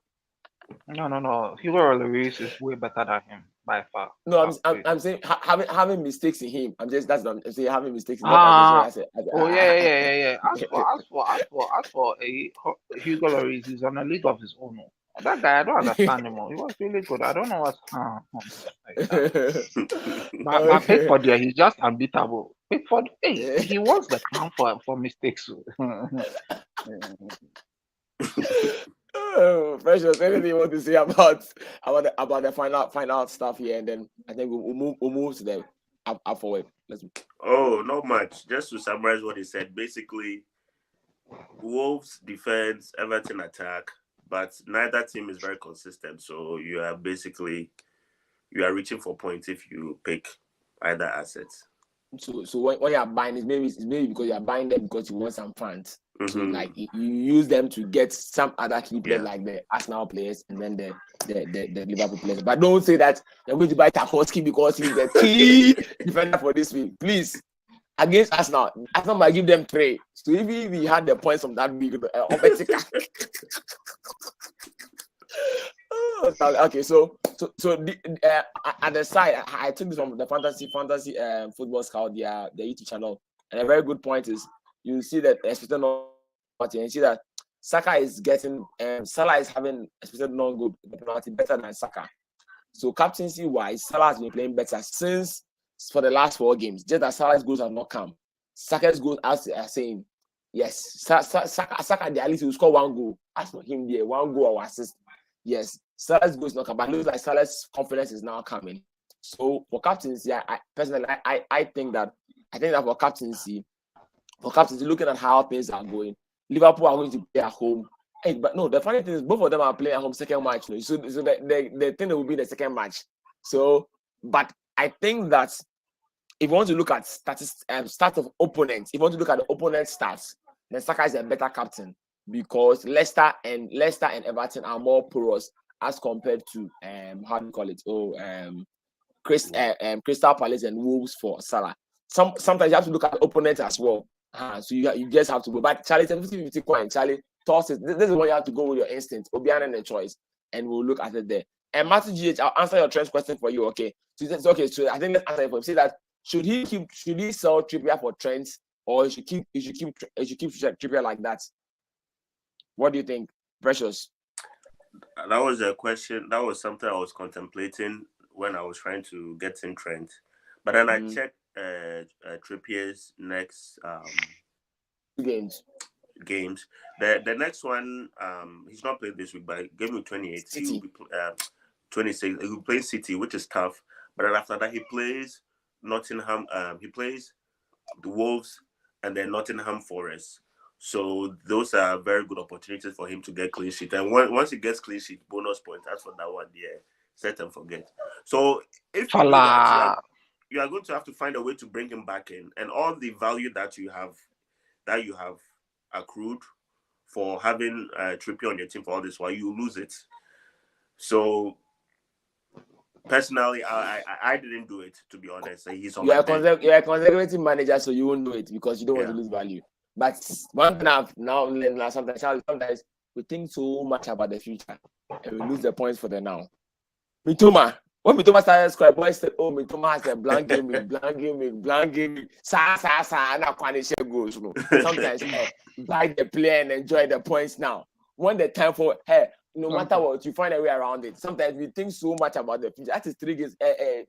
no. Hugo Lloris is way better than him by far. No, I'm saying having mistakes in him. I'm saying having mistakes in not Ah, as oh yeah. As for Hugo Lloris, he's on a league of his own. That guy, I don't understand him. He was really good. I don't know what's but Pickford, yeah, he's just unbeatable. Pickford, hey, he wants the crown for mistakes. Oh, Precious, anything you want to say about the final stuff here, and then I think we'll move to the up forward. Oh, not much. Just to summarize what he said, basically, Wolves defense, Everton attack, but neither team is very consistent. So you are reaching for points if you pick either assets. So when you are buying, it's maybe because you are buying them because you want some funds. Mm-hmm. So like you use them to get some other key players like the Arsenal players and then the Liverpool players. But don't say that you're going to buy Tarkowski because he's the key defender for this week. Please. Against Arsenal might give them 3. So if we had the points from that week, okay, so at the side, I took this from the fantasy football scout, their YouTube channel, and a very good point is you see that expected non and you see that Saka is getting Salah is having expected non-good penalty better than Saka. So captaincy wise, Salah has been playing better since for the last 4 games. Just that Salah's goals have not come. Saka's goals are saying, yes, Saka at least will score 1 goal. As for him there, 1 goal or assist. Yes, Salah's goals not come, but it looks like Salah's confidence is now coming. So for captaincy, I personally think that for captaincy, looking at how things are going, Liverpool are going to play at home. Hey, but no, the funny thing is both of them are playing at home second match. You know? So the thing that will be the second match. So, but I think that if you want to look at stats of opponents, if you want to look at the opponent stats, then Saka is a better captain because Leicester and Everton are more porous as compared to how do you call it? Crystal Palace and Wolves for Salah. Sometimes you have to look at the opponent as well. So you just have to go. But Charlie, 50-50 coin. Charlie, toss it. This is when you have to go with your instinct. Obiana and the choice, and we'll look at it there. And Matthew GH, I'll answer your trend question for you. Okay. So I think let's answer it for him. Say that should he sell Trippier for trends, or you should keep Trippier like that? What do you think, Precious? That was a question. That was something I was contemplating when I was trying to get in trend. But then I checked Trippier's next games. The next one, he's not playing this week, but Gameweek 28, he will be 26. He will play City, which is tough. But then after that, he plays Nottingham. He plays the Wolves and then Nottingham Forest. So those are very good opportunities for him to get clean sheet. And once he gets clean sheet, bonus points. That's for that one. Yeah, set and forget. So if you do that, you are going to have to find a way to bring him back in, and all the value that you have accrued for having Trippier on your team for all this while, you lose it. So personally, I didn't do it, to be honest. He's on you're a conservative manager, so you won't do it because you don't want to lose value. But one thing I've now learned, sometimes we think so much about the future and we lose the points for the now. Mitoma. When Mitoma started scoring, boys said, "Oh, Mitoma has a blank game, Sa, now punish goals." Sometimes, buy the player and enjoy the points now. When the time for, no matter what, you find a way around it. Sometimes we think so much about the future. That is 3 games. It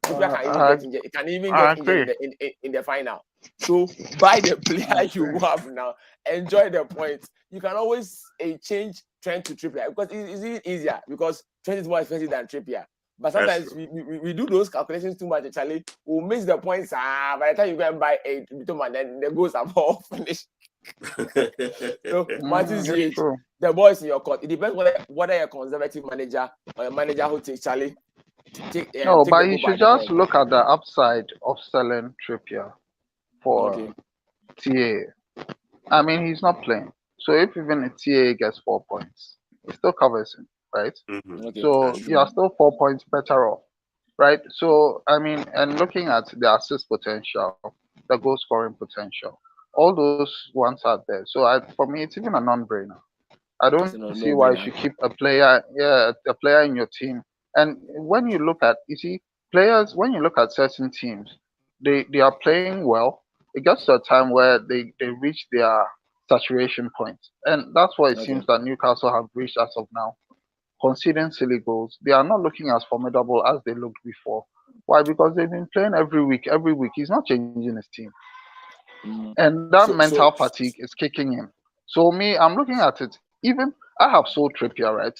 can even get injured in the final. So buy the player you have now. Enjoy the points. You can always change Trent to Trippier because it's even easier because Trent is more expensive than Trippier. But sometimes we do those calculations too much. Actually, we'll miss the points. By the time you go and buy a Mitoma, then the goals are all finished. So, the boys in your court. It depends whether you're a conservative manager or a manager who takes Charlie. But you should just look at the upside of selling Trippier for TA. I mean, he's not playing. So if even a TA gets 4 points, it still covers him, right? So you are still 4 points better off, right? So, I mean, and looking at the assist potential, the goal scoring potential, all those ones are there. So for me, it's even a non-brainer. I don't see why you should keep a player in your team. And when you look at, players, when you look at certain teams, they are playing well. It gets to a time where they reach their saturation point. And that's what it seems that Newcastle have reached as of now. Conceding silly goals. They are not looking as formidable as they looked before. Why? Because they've been playing every week. He's not changing his team. And that mental fatigue is kicking in. So I'm looking at it. Even I have sold Trippier, right?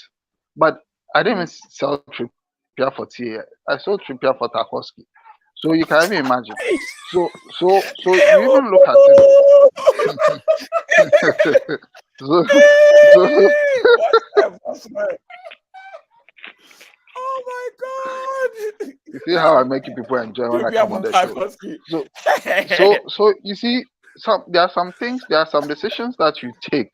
But I didn't even sell Trippier for TA. I sold Trippier for Tarkowski. So you can even imagine. So you even look at it. Oh my God! You see how I make people enjoy when I come on the show. So you see, there are some decisions that you take.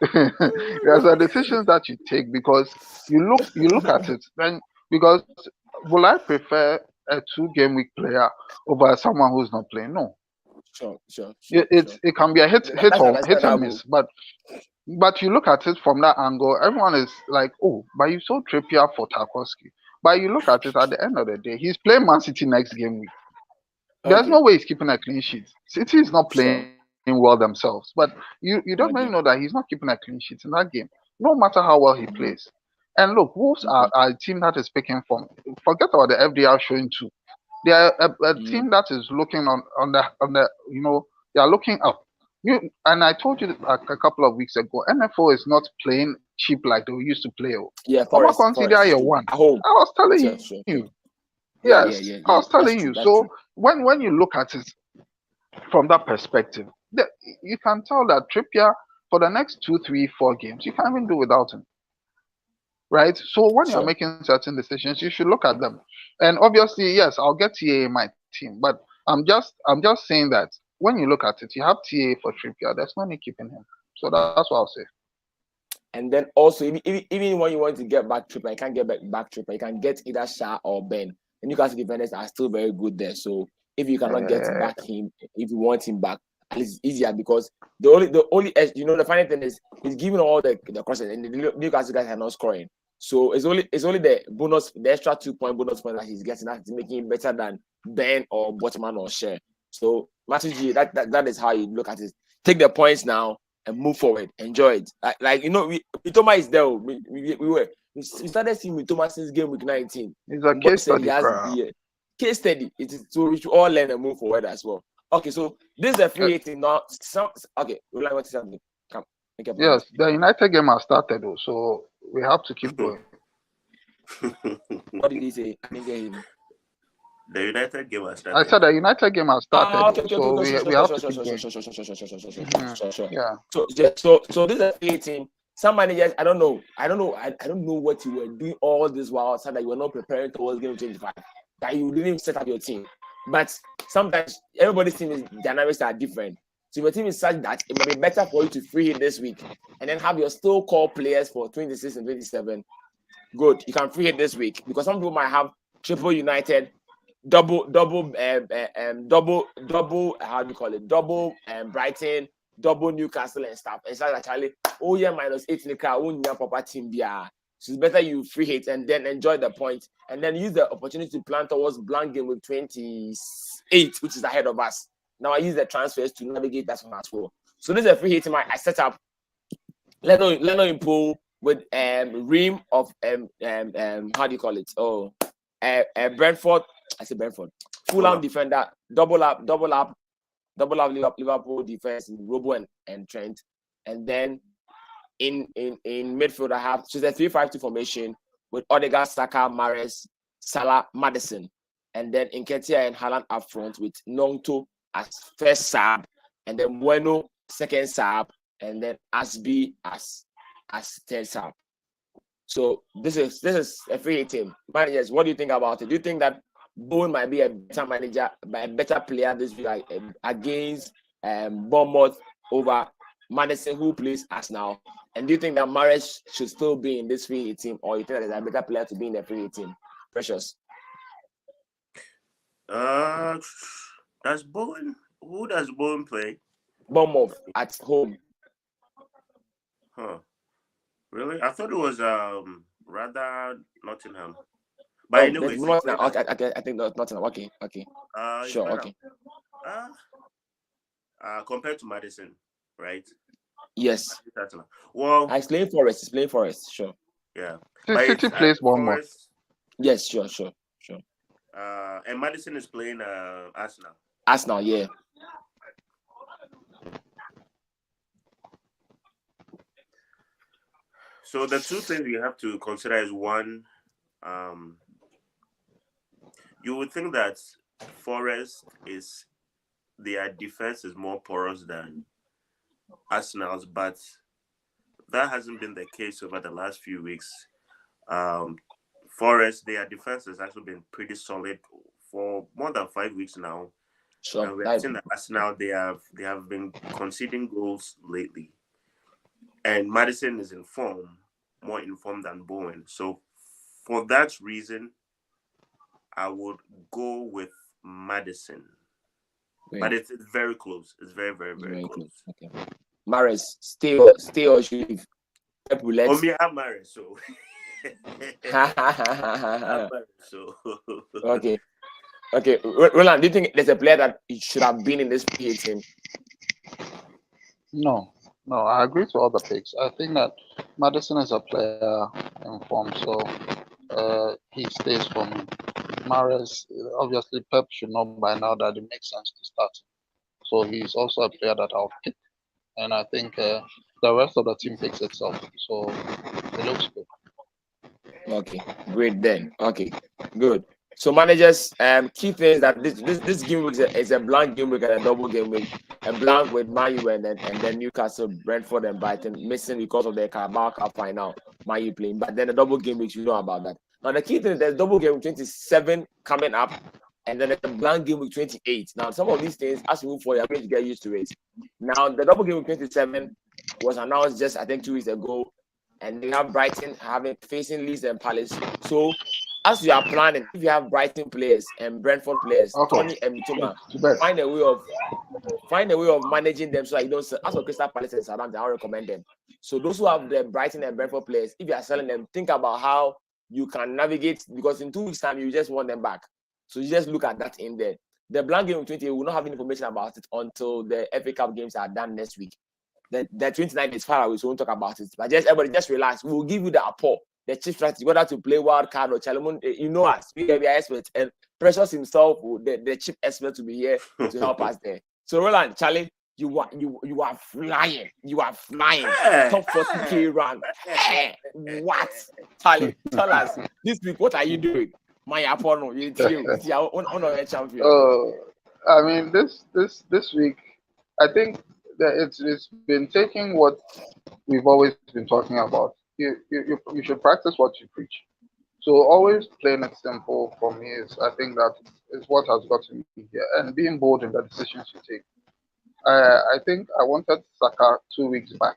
There are some decisions that you take because you look at it. Then because will I prefer a 2-game week player over someone who's not playing? No. Sure. It can be a hit or miss, but you look at it from that angle, everyone is like, oh, but you sold Trippier for Tarkowski. But you look at it at the end of the day, he's playing Man City next game week. There's no way he's keeping a clean sheet. City is not playing well themselves, but you don't really know that he's not keeping a clean sheet in that game, no matter how well he plays. And look, Wolves are a team that is picking from. Forget about the FDR showing too. They are a team that is looking on the they are looking up. And I told you a couple of weeks ago, NFO is not playing cheap like they used to play. Yeah, I'm not Forest. consider your one. At home. I was telling Sure, you. sure. Yes, Yeah. I was telling you. That's So true. when you look at it from that perspective, you can tell that Trippier for the next 2, 3, 4 games, you can't even do without him. Right? So when you're Sure. making certain decisions, you should look at them. And obviously, yes, I'll get TA in my team, but I'm just saying that when you look at it, you have TA for Trippier. There's no need keeping him. So that's what I'll say. And then also, even when you want to get back Trippier, you can't get back Trippier. You can get either Shah or Ben. And Newcastle defenders are still very good there. So if you cannot get back him, if you want him back, at least it's easier because the only the funny thing is he's giving all the crosses and the Newcastle guys are not scoring. So it's only the extra 2-point bonus point that he's getting that's making him better than Ben or Botman or Share. So Matthew G, that is how you look at it. Take the points now and move forward. Enjoy it. Like Thomas is there. We started seeing with Thomas since game week 19. It's a case study. Case study. It is so we should all learn and move forward as well. Okay, so this is a free hitting now. Okay, we like what something. Come. Yes, the United game has started though, so we have to keep going. What did he say? I didn't get him. The United game has started. I said the United game has started, okay, so we have to keep going. Sure. Yeah. So this is a free team. Some managers, I don't know what you were doing all this while, so that you were not preparing towards Game25, that you didn't even set up your team. But sometimes everybody's team dynamics are different. So if your team is such that it might be better for you to free hit this week and then have your still core players for 26 and 27. Good, you can free hit this week because some people might have triple United, double how do you call it? Double Brighton, double Newcastle and stuff. And so actually, -8 in the car, won't your proper team be. So it's better you free hit and then enjoy the point and then use the opportunity to plan towards blank game with 28, which is ahead of us. Now I use the transfers to navigate that one as well. So this is a free hit I set up. Leno pool with Ream of how do you call it? Oh, Brentford. I said Brentford. Fulham defender, double up Liverpool defense in Robo and Trent, and then in midfield I have a 3-5-2 formation with Odegaard, Saka, Mahrez, Salah, Maddison, and then Nketsiah and Haaland up front with Nonto as first sub, and then Bueno second sub, and then Asby as third sub. So this is a free team. Managers, what do you think about it? Do you think that Bowen might be a better manager, a better player this week against Bournemouth over Maddison, who plays Arsenal? And do you think that Mahrez should still be in this free team, or you think that there's a better player to be in the free team? Precious. Does Bowen? Who does Bowen play? Bournemouth at home. Huh. Really? I thought it was rather Nottingham. But anyway, I think that's Nottingham. Okay. Sure. Okay. Compared to Maddison, right? Yes. Well, he's playing Forest. He's playing Forest. Sure. Yeah. City plays Bournemouth. Yes. Sure. And Maddison is playing Arsenal. Arsenal, yeah. So the two things you have to consider is one, you would think that Forest their defense is more porous than Arsenal's, but that hasn't been the case over the last few weeks. Forest, their defense has actually been pretty solid for more than 5 weeks now. Sure. And we've seen that Arsenal, they have been conceding goals lately. And Maddison is more informed than Bowen. So for that reason, I would go with Maddison. Wait. But it's very close. It's very, very, very close. Okay. Mahrez, stay or should leave? Me, I'm Mahrez, so. Okay. Roland, do you think there's a player that should have been in this PA team? No, I agree to all the picks. I think that Maddison is a player in form, so he stays for me. Mahrez, obviously, Pep should know by now that it makes sense to start. So he's also a player that I'll pick, and I think the rest of the team picks itself. So it looks good. Okay, great then. Okay, good. So managers, key things that this game week is a blank game week and a double game week. A blank with Man U and then Newcastle, Brentford, and Brighton missing because of the Carabao Cup final. Man U playing, but then the double game weeks, you know about that. Now the key thing is there's double game week 27 coming up, and then there's a blank game week 28. Now some of these things, as we move forward, you're going to get used to it. Now the double game week 27 was announced just I think 2 weeks ago. And they have Brighton facing Leeds and Palace. So, as you are planning, if you have Brighton players and Brentford players, Tony and Mitoma, find a way of managing them so that you don't sell. As for Crystal Palace and Southampton, I recommend them. So, those who have the Brighton and Brentford players, if you are selling them, think about how you can navigate because in 2 weeks' time you just want them back. So, you just look at that in there. The blank game of 20, we will not have information about it until the FA Cup games are done next week. The 29th is far away, so we won't talk about it. But everybody just relax. We'll give you the apport, the chief strategy, whether to play wild card or Chalamon. You know us, we are experts, and Precious himself, the chief expert, to be here to help us there. So Roland, Charlie, you are flying. You are flying. Top 40K run. What, Charlie? Tell us this week. What are you doing? My Apollo, you on a champion. I mean, this week, I think that it's been taking what we've always been talking about. You should practice what you preach. So always playing it simple for me is I think that is what has gotten me here, and being bold in the decisions you take. I think I wanted Saka 2 weeks back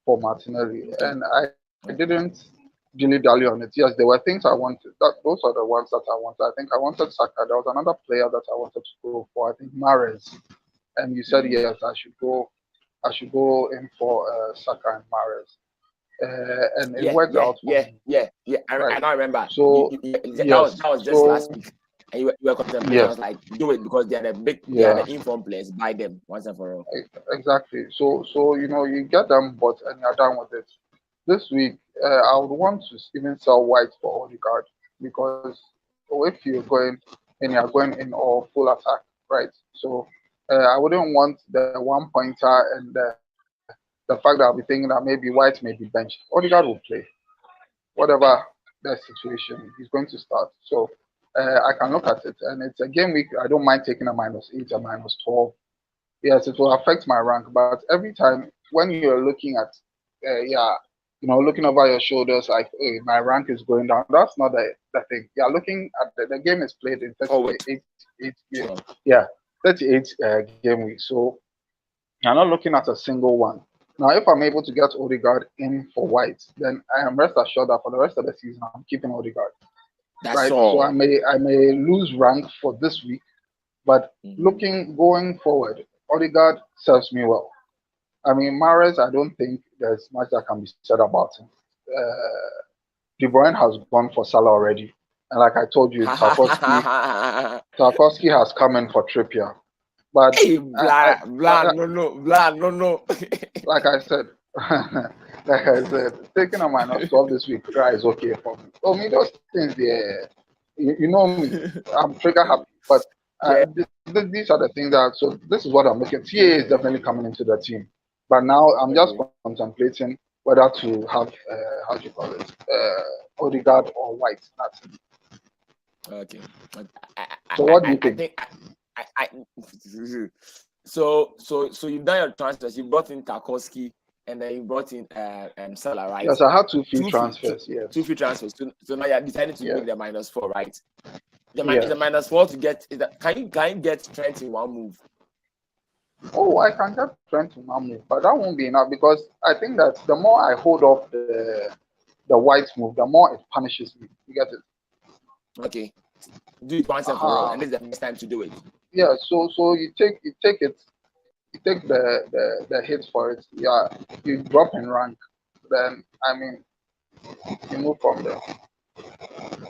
for Martinelli, and I didn't dilly-dally on it. Yes, there were things I wanted. Those are the ones that I wanted. I think I wanted Saka. There was another player that I wanted to go for. I think Mahrez. And you said yes, I should go in for Saka and Mahrez, and it worked out for me. I don't remember. So that was just last week, and you were contemplating. I was like, do it because they are the informed players. Buy them once and for all. Exactly. So you get them, but and you're done with it. This week, I would want to even sell White for Odegaard because if you're going in all full attack, right? So. I wouldn't want the 1 pointer and the fact that I'll be thinking that maybe White may be benched. Odegaard will play. Whatever the situation, he's going to start. So I can look at it. And it's a game week. I don't mind taking a -8, a -12. Yes, it will affect my rank. But every time when you're looking at, looking over your shoulders, like, hey, my rank is going down. That's not the thing. You're looking at the game is played in 38 game week. So you're not looking at a single one. Now, if I'm able to get Odegaard in for White, then I am rest assured that for the rest of the season, I'm keeping Odegaard. That's all. So I may lose rank for this week, but going forward, Odegaard serves me well. I mean, Mahrez, I don't think there's much that can be said about him. De Bruyne has gone for Salah already. And like I told you, Tarkowski has come in for Trippier. But hey, no. Like I said, taking a -12 this week is okay for me. So me, those things there, you know me, I'm trigger happy. But these are the things that. So this is what I'm looking. TA is definitely coming into the team, but now I'm just contemplating whether to have how do you call it, Odegaard or White. That's it. Okay. So what do you think? So you've done your transfers. You brought in Tarkowski and then you brought in Salah, right? Yes, I had two free transfers. Yes, 2 free transfers. So now you decided to make the -4, right? The -4 to get. Can you get Trent in one move? Oh, I can get Trent in one move, but that won't be enough because I think that the more I hold off the White move, the more it punishes me. You get it? Okay, do it once and for all, and this is the best time to do it. Yeah, so you take the hits for it. Yeah, you drop in rank, then I mean you move from there.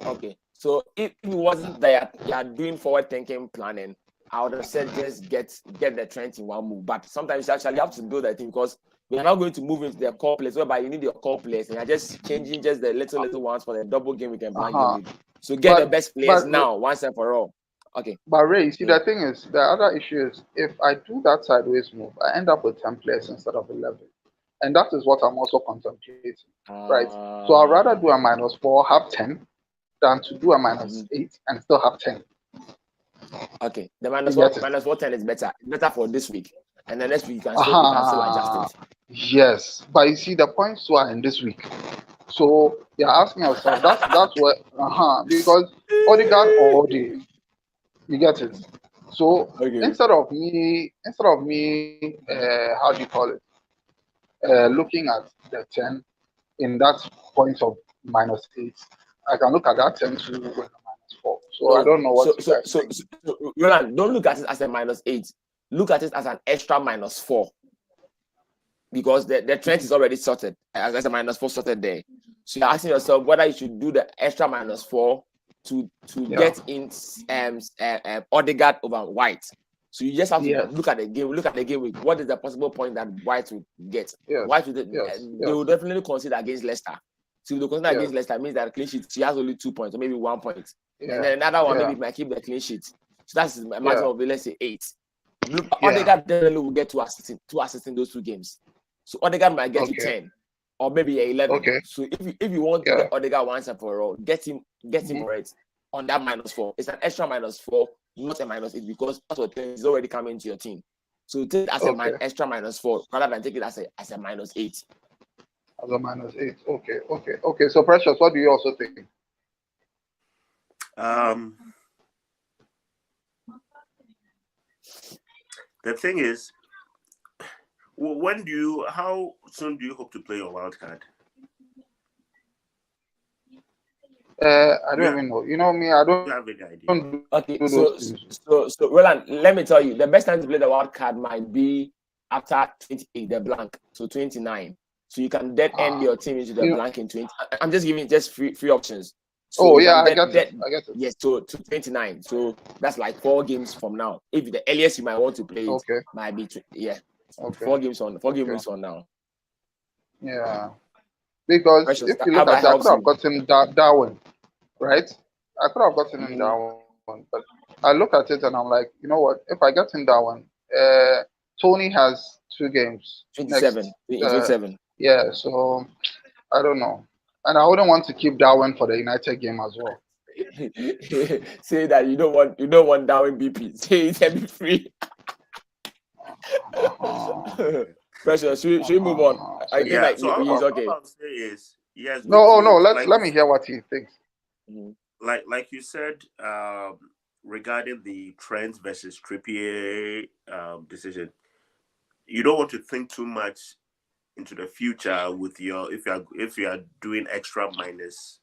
Okay, so if it wasn't that you are doing forward thinking planning, I would have said just get the Trent in one move. But sometimes you actually have to build that thing because we are now going to move into the core players, whereby you need your core players, and you're just changing just the little ones for the double game week and blank game week. So get the best players now, once and for all. Okay. But Ray, see, the thing is, the other issue is, if I do that sideways move, I end up with 10 players instead of 11. And that is what I'm also contemplating, right? So I'd rather do a -4, have 10, than to do a -8 and still have 10. Okay, the -4 10 is better. It's better for this week, and then next week you can still adjust it. Yes, but you see, the points are in this week, so you're asking yourself, that's what because Odegaard or Ode, you get it. So instead of me, how do you call it? Looking at the 10 in that point of -8, I can look at that 10 to win a -4. So I don't know what. So Roland, don't look at it as a -8. Look at it as an extra -4, because the trend is already sorted as a -4 sorted there. So you're asking yourself whether you should do the extra -4 to get in Odegaard over White. So you just have to look at the game. Look at the game week. What is the possible point that White will get? White they will definitely consider against Leicester. So if they consider against Leicester, means that clean sheet, she has only 2 points or maybe 1 point. And then another one maybe might keep the clean sheet. So that's a maximum of, let's say, 8. Odegaard definitely will get two assists in those 2 games. So Odegaard might get you 10 or maybe 11. So if you want to get Odegaard once and for all, get him for it on that -4. It's an extra -4, not a -8, because that's what is already coming to your team. So take it as an extra -4 rather than take it as a -8. As a -8. Okay. So Precious, what do you also think? The thing is, how soon do you hope to play your wild card? I don't even know. You know me, I don't have any idea. Okay, so Roland, let me tell you, the best time to play the wild card might be after 28, the blank, so 29. So you can then end your team into the blank in 20. I'm just giving just free options. So I get it. Yes, to 29. So that's like 4 games from now. If the earliest you might want to play it might be 4 games on now. Yeah. Because Precious, if you look at it, I could have gotten Darwin, right? I could have gotten in Darwin, but I look at it and I'm like, you know what? If I get in Darwin, Tony has 2 games. 27. 27. Yeah, so I don't know. And I wouldn't want to keep Darwin for the United game as well. Say that you don't want Darwin BP. Say it and be free. Precious, should we move on? I think like he's okay. All I'll say is no. Let me hear what he thinks. Like you said, regarding the Trent versus Trippier decision, you don't want to think too much into the future with your if you are doing extra minus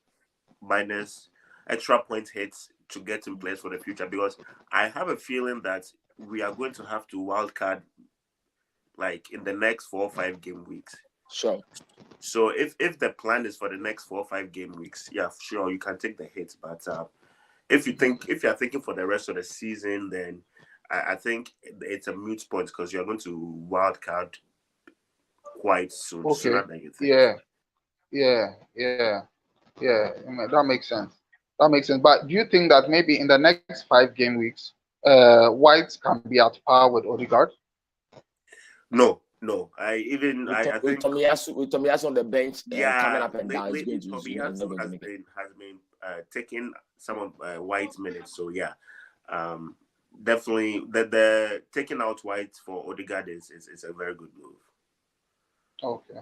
extra point hits to get in place for the future, because I have a feeling that we are going to have to wildcard like in the next 4 or 5 game weeks. Sure. So if the plan is for the next 4 or 5 game weeks, yeah, sure, you can take the hits. But if you are thinking for the rest of the season, then I think it's a moot point, because you're going to wildcard quite soon. Okay. Sooner than you think. Yeah. That makes sense. But do you think that maybe in the next 5 game weeks, White can be at par with Odegaard? No. I think Tomiyasu on the bench, coming up and down. Tomiyasu has been taking some of White's minutes. So yeah, definitely the taking out White for Odegaard is a very good move. Okay.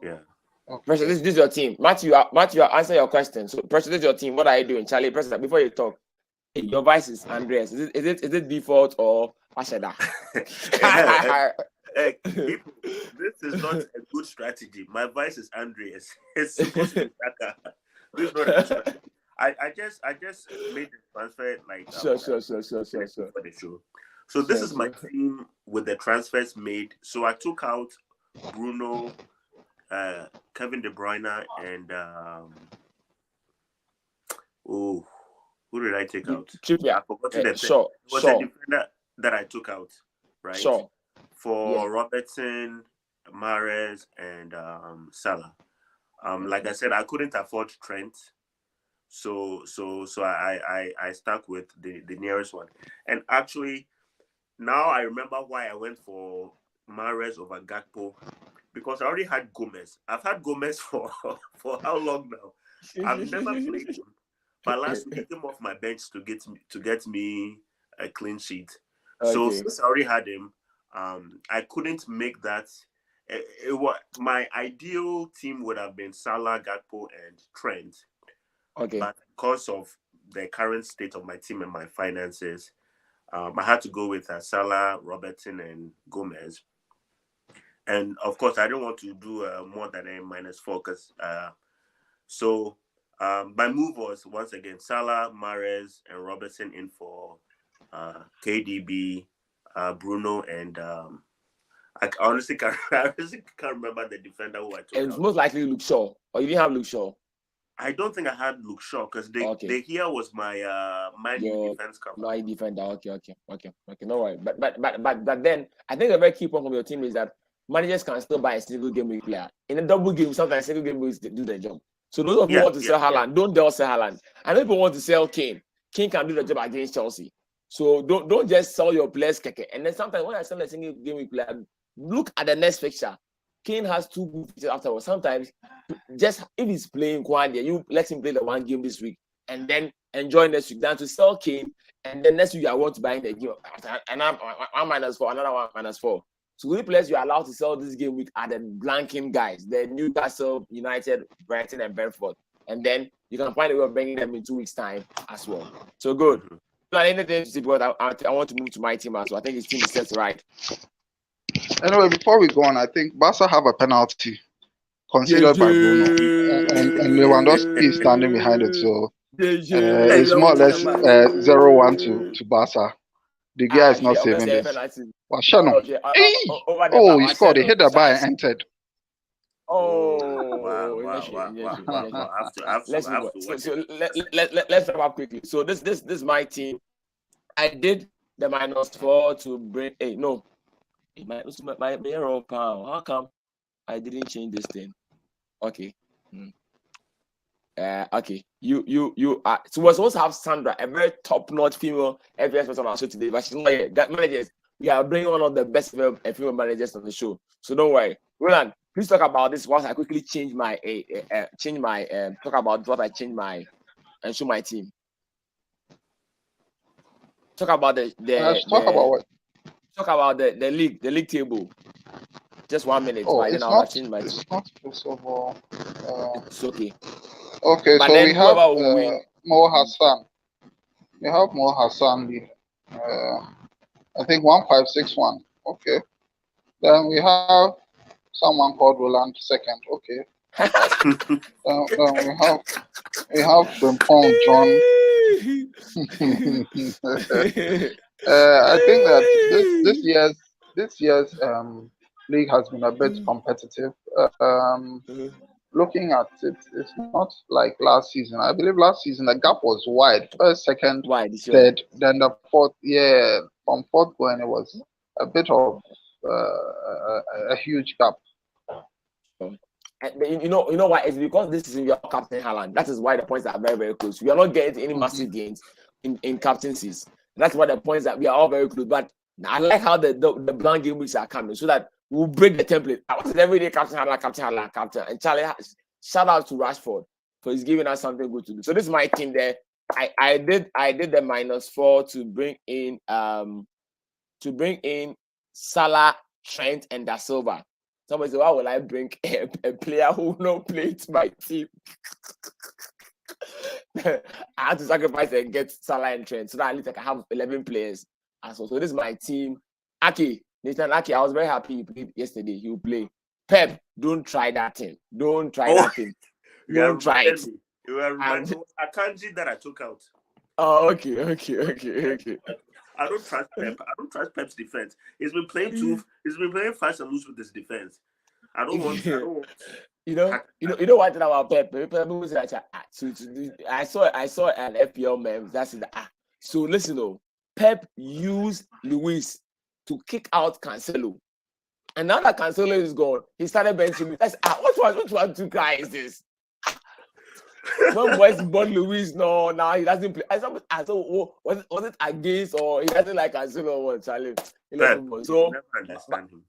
Yeah. Okay. Precious, this is your team. Matthew, answer your question. So, Precious, this is your team. What are you doing, Charlie? Precious, before you talk, your vice is Andreas. Is it default or Asheda? People, this is not a good strategy. My vice is Andreas. It's supposed to be Saka. This is not a good strategy. I just made the transfer like sure. For the show. So this is my team with the transfers made. So I took out Bruno, Kevin De Bruyne, and who did I take out? I forgot the thing. It was a defender that I took out, right? Sure. For Robertson, Mahrez, and Salah. Like I said, I couldn't afford Trent, so I stuck with the nearest one. And actually, now I remember why I went for Mahrez over Gakpo, because I already had Gomez. I've had Gomez for how long now? I've never played him, but last week he came off my bench to get me a clean sheet. So since I already had him, I couldn't make that. It was my ideal team would have been Salah, Gakpo, and Trent. But because of the current state of my team and my finances, I had to go with Salah, Robertson, and Gomez. And of course, I don't want to do more than a -4 because my move was once again Salah, Mahrez, and Robertson in for KDB, Bruno, and I honestly can't remember the defender who I took. And it's most likely Luke Shaw, or you didn't have Luke Shaw. I don't think I had Luke Shaw because the here was my defense cover. My defender. Okay. No worry. But then I think a very key point from your team is that managers can still buy a single game week player. In a double game, sometimes single game weeks do the job. So those of you who want to sell Haaland, don't dare sell Haaland. And if you want to sell Kane, Kane can do the job against Chelsea. So don't just sell your players keke. And then sometimes when I sell a single game week player, look at the next fixture. Kane has 2 good fixtures afterwards. Sometimes just if he's playing one day, you let him play the one game this week and then enjoy next week. Then to sell Kane, and then next week I want to buy the game. And I'm 1-4, another 1-4. So the players you're allowed to sell this game week are the blanking guys, the Newcastle, United, Brighton, and Brentford. And then you can find a way of bringing them in 2 weeks' time as well. So good. Not anything to see, because I want to move to my team as well. I think his team is set right. Anyway, before we go on, I think Barca have a penalty considered by Bruno, and Lewandowski is standing behind it. So it's more or less 0-1 to Barca. The guy is not saving this. Washano. He scored. He hit the bar and entered. Let's wrap up quickly. So this is my team. I did the -4 to bring. Hey, no, my error. How come I didn't change this thing? Okay. Okay. You so we're supposed to have Sandra, a very top-notch female FPL person on our show today, but she's not here. That managers, we are bringing one of the best female managers on the show. So don't worry. Roland, please talk about this whilst I quickly change my talk about what I changed my and show my team. Talk about Talk about the league table. Just 1 minute. It's I'll change my team. It's not first of all. It's okay. Okay, but so we have Mo Hassan. We have Mo Hassan. I think 1561. Okay. Then we have someone called Roland II. Okay. we have Frimpong John. I think that this year's league has been a bit competitive. Looking at it, it's not like last season. I believe last season the gap was wide. First, second, third, then the fourth. Yeah, from fourth going, it was a bit of a huge gap. You know why? It's because this is your captain Haaland. That is why the points are very, very close. We are not getting any massive gains in captaincies. That's why the points that we are all very close. But I like how the blank game weeks are coming, so that we'll break the template. I was every day captain Haaland. And Charlie, shout out to Rashford for he's giving us something good to do. So this is my team there. I did the -4 to bring in Salah, Trent, and Da Silva. Somebody said, why will I bring a player who will not play to my team? I had to sacrifice and get Salah and Trent so that at least I can have 11 players as well. So this is my team. Nathan Aki, I was very happy he played yesterday. He will play. Pep, don't try that thing. Don't try that thing. Don't try it. You were Akanji that I took out. Oh, okay. I don't trust Pep. I don't trust Pep's defense. He's been playing fast and loose with his defense. I don't want. You know what about Pep? People say that I saw an FPL meme that said that. So listen, Pep used Luis to kick out Cancelo. And now that Cancelo is gone, he started benching me. That's which one two guy is this? When West bought Luis, no, now he doesn't play. Was it against or he doesn't like Cancelo or what, Charlie? So never understand him.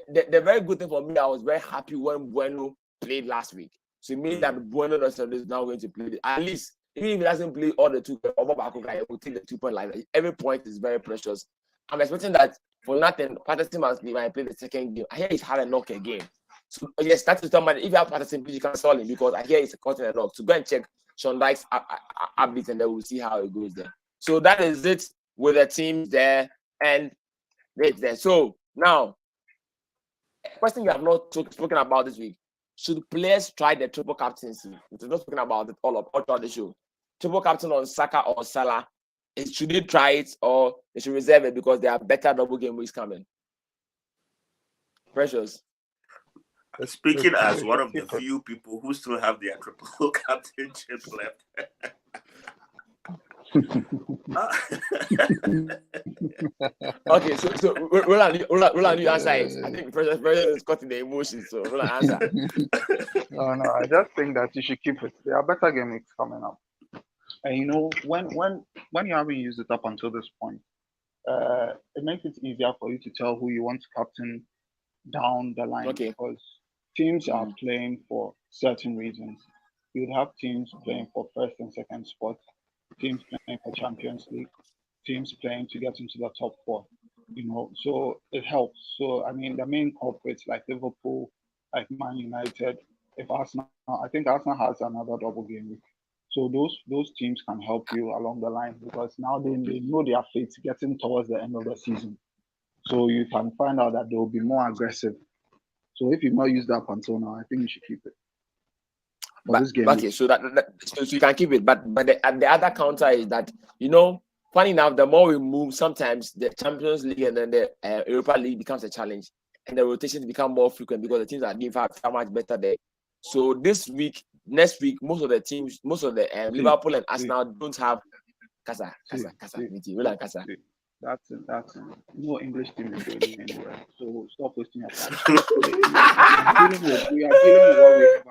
The very good thing for me, I was very happy when Bueno played last week. So it means that Bueno is now going to play. At least, even if he doesn't play all the 2 points, he will take the 2 point line. Every point is very precious. I'm expecting that for nothing, Patterson must play the second game. I hear he's had a knock again. So yes, that's to somebody. If you have Patterson, please you can stall him because I hear he's caught in a knock. So go and check Sean Dyke's update and then we'll see how it goes there. So that is it with the teams there and it's there. So now, question you have not spoken about this week. Should players try the triple captaincy? We're not talking about it all throughout the show. Triple captain on Saka or Salah. Should they try it or they should reserve it because there are better double game weeks coming? Precious. Speaking as one of the few people who still have their triple captainship left. Okay, so Roland, you answer it. I think Precious is caught in the emotions, so Roland answer. No, I just think that you should keep it. There are better game weeks coming up. And you know, when you haven't used it up until this point, it makes it easier for you to tell who you want to captain down the line. Okay. Because teams are playing for certain reasons. You'd have teams playing for first and second spot, teams playing for Champions League, teams playing to get into the top 4. You know, so it helps. So I mean, the main culprits like Liverpool, like Man United, if Arsenal, I think Arsenal has another double game week. So those teams can help you along the line because now they know their fate getting towards the end of the season. So you can find out that they will be more aggressive. So if you've not used that up until now, I think you should keep it. But so you can keep it. But the other counter is that, you know, funny enough, the more we move, sometimes the Champions League and then the Europa League becomes a challenge, and the rotations become more frequent because the teams are doing far much better there. So this week, next week, most of the teams, Liverpool and Arsenal don't have Casa. That's no English team is going anywhere. So stop wasting your time. We are dealing with what we have.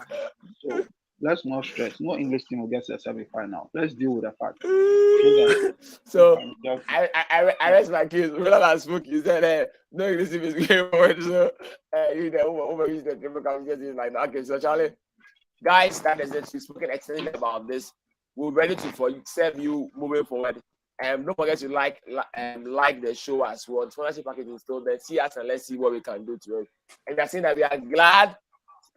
So let's not stress. No English team will get to the semi-final. Let's deal with the fact. So I rest my case. Roland spoke. You said no English team is going forward. So you overuse the triple captain like that. Okay, so Charlie, guys, that is it. We've spoken extensively about this. We're ready to serve you moving forward. Don't forget to like the show as well. The sponsorship package is still there. See us and let's see what we can do to it. And we are saying that we are glad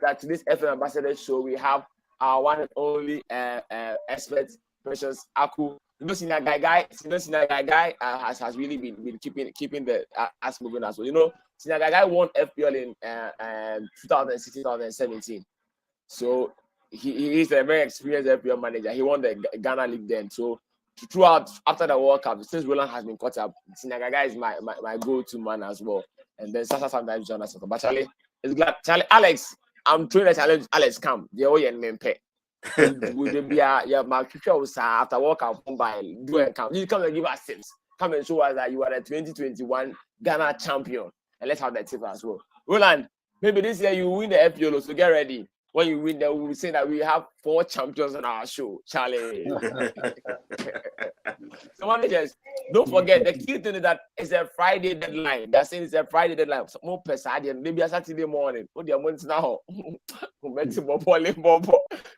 that today's FPL Ambassador show we have our one and only expert, Precious Arku. You know, senior guy has really been keeping the us moving as well. You know, senior guy won FPL in 2016, 2017. So he is a very experienced FPL manager. He won the Ghana League then. So throughout after the World Cup, since Roland has been caught up, Sinaga is my go-to man as well. And then Sasa sometimes join us. But Charlie is glad. Charlie, Alex, I'm throwing a challenge. Alex, come. The old men pay. Would be my future was after World Cup by do and come. You come and give us tips. Come and show us that you are the 2021 Ghana champion. And let's have that tip as well. Roland, maybe this year you win the FPL, so get ready. When you win, then we will say that we have 4 champions on our show, Charlie. So managers, don't forget the key thing is that it's a Friday deadline. They're saying it's a Friday deadline. So more Pesadian, maybe a Saturday morning. What do you want now?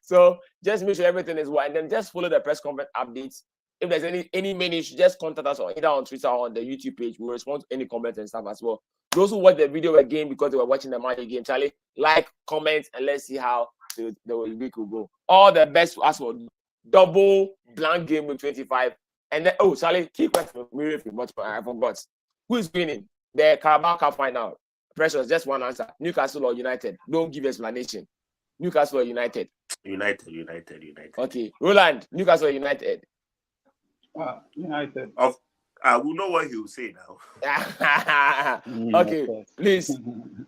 So just make sure everything is well, and then just follow the press conference updates. If there's any minutes, just contact us either on Twitter or on the YouTube page. We'll respond to any comments and stuff as well. Those who watch the video again because they were watching the Magic game, Charlie, like, comment, and let's see how the week will go. All the best to us for double blank game with 25. And then, Charlie, key question for me, but I forgot. Who is winning the Carabao Cup final? Precious, just one answer. Newcastle or United? Don't give explanation. Newcastle or United? United. Okay. Roland, Newcastle or United? United. We know what he will say now. Okay, please.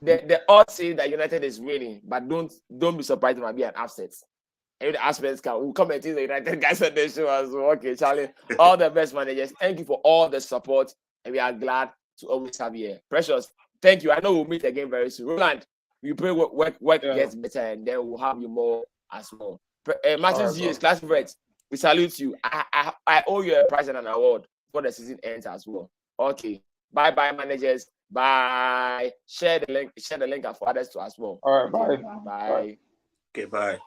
The odds say that United is winning, but don't be surprised. It might be an upset. And the aspects we'll come and see the United guys on the show as well. Okay, Charlie. All the best managers. Thank you for all the support, and we are glad to always have you here. Precious. Thank you. I know we'll meet again very soon. Roland, we pray work gets better, and then we'll have you more as well. Martin's GS class favorite. We salute you. I owe you a prize and an award before the season ends as well. Okay. Bye, managers. Bye. Share the link for others too as well. All right. Bye. Bye. Okay, bye.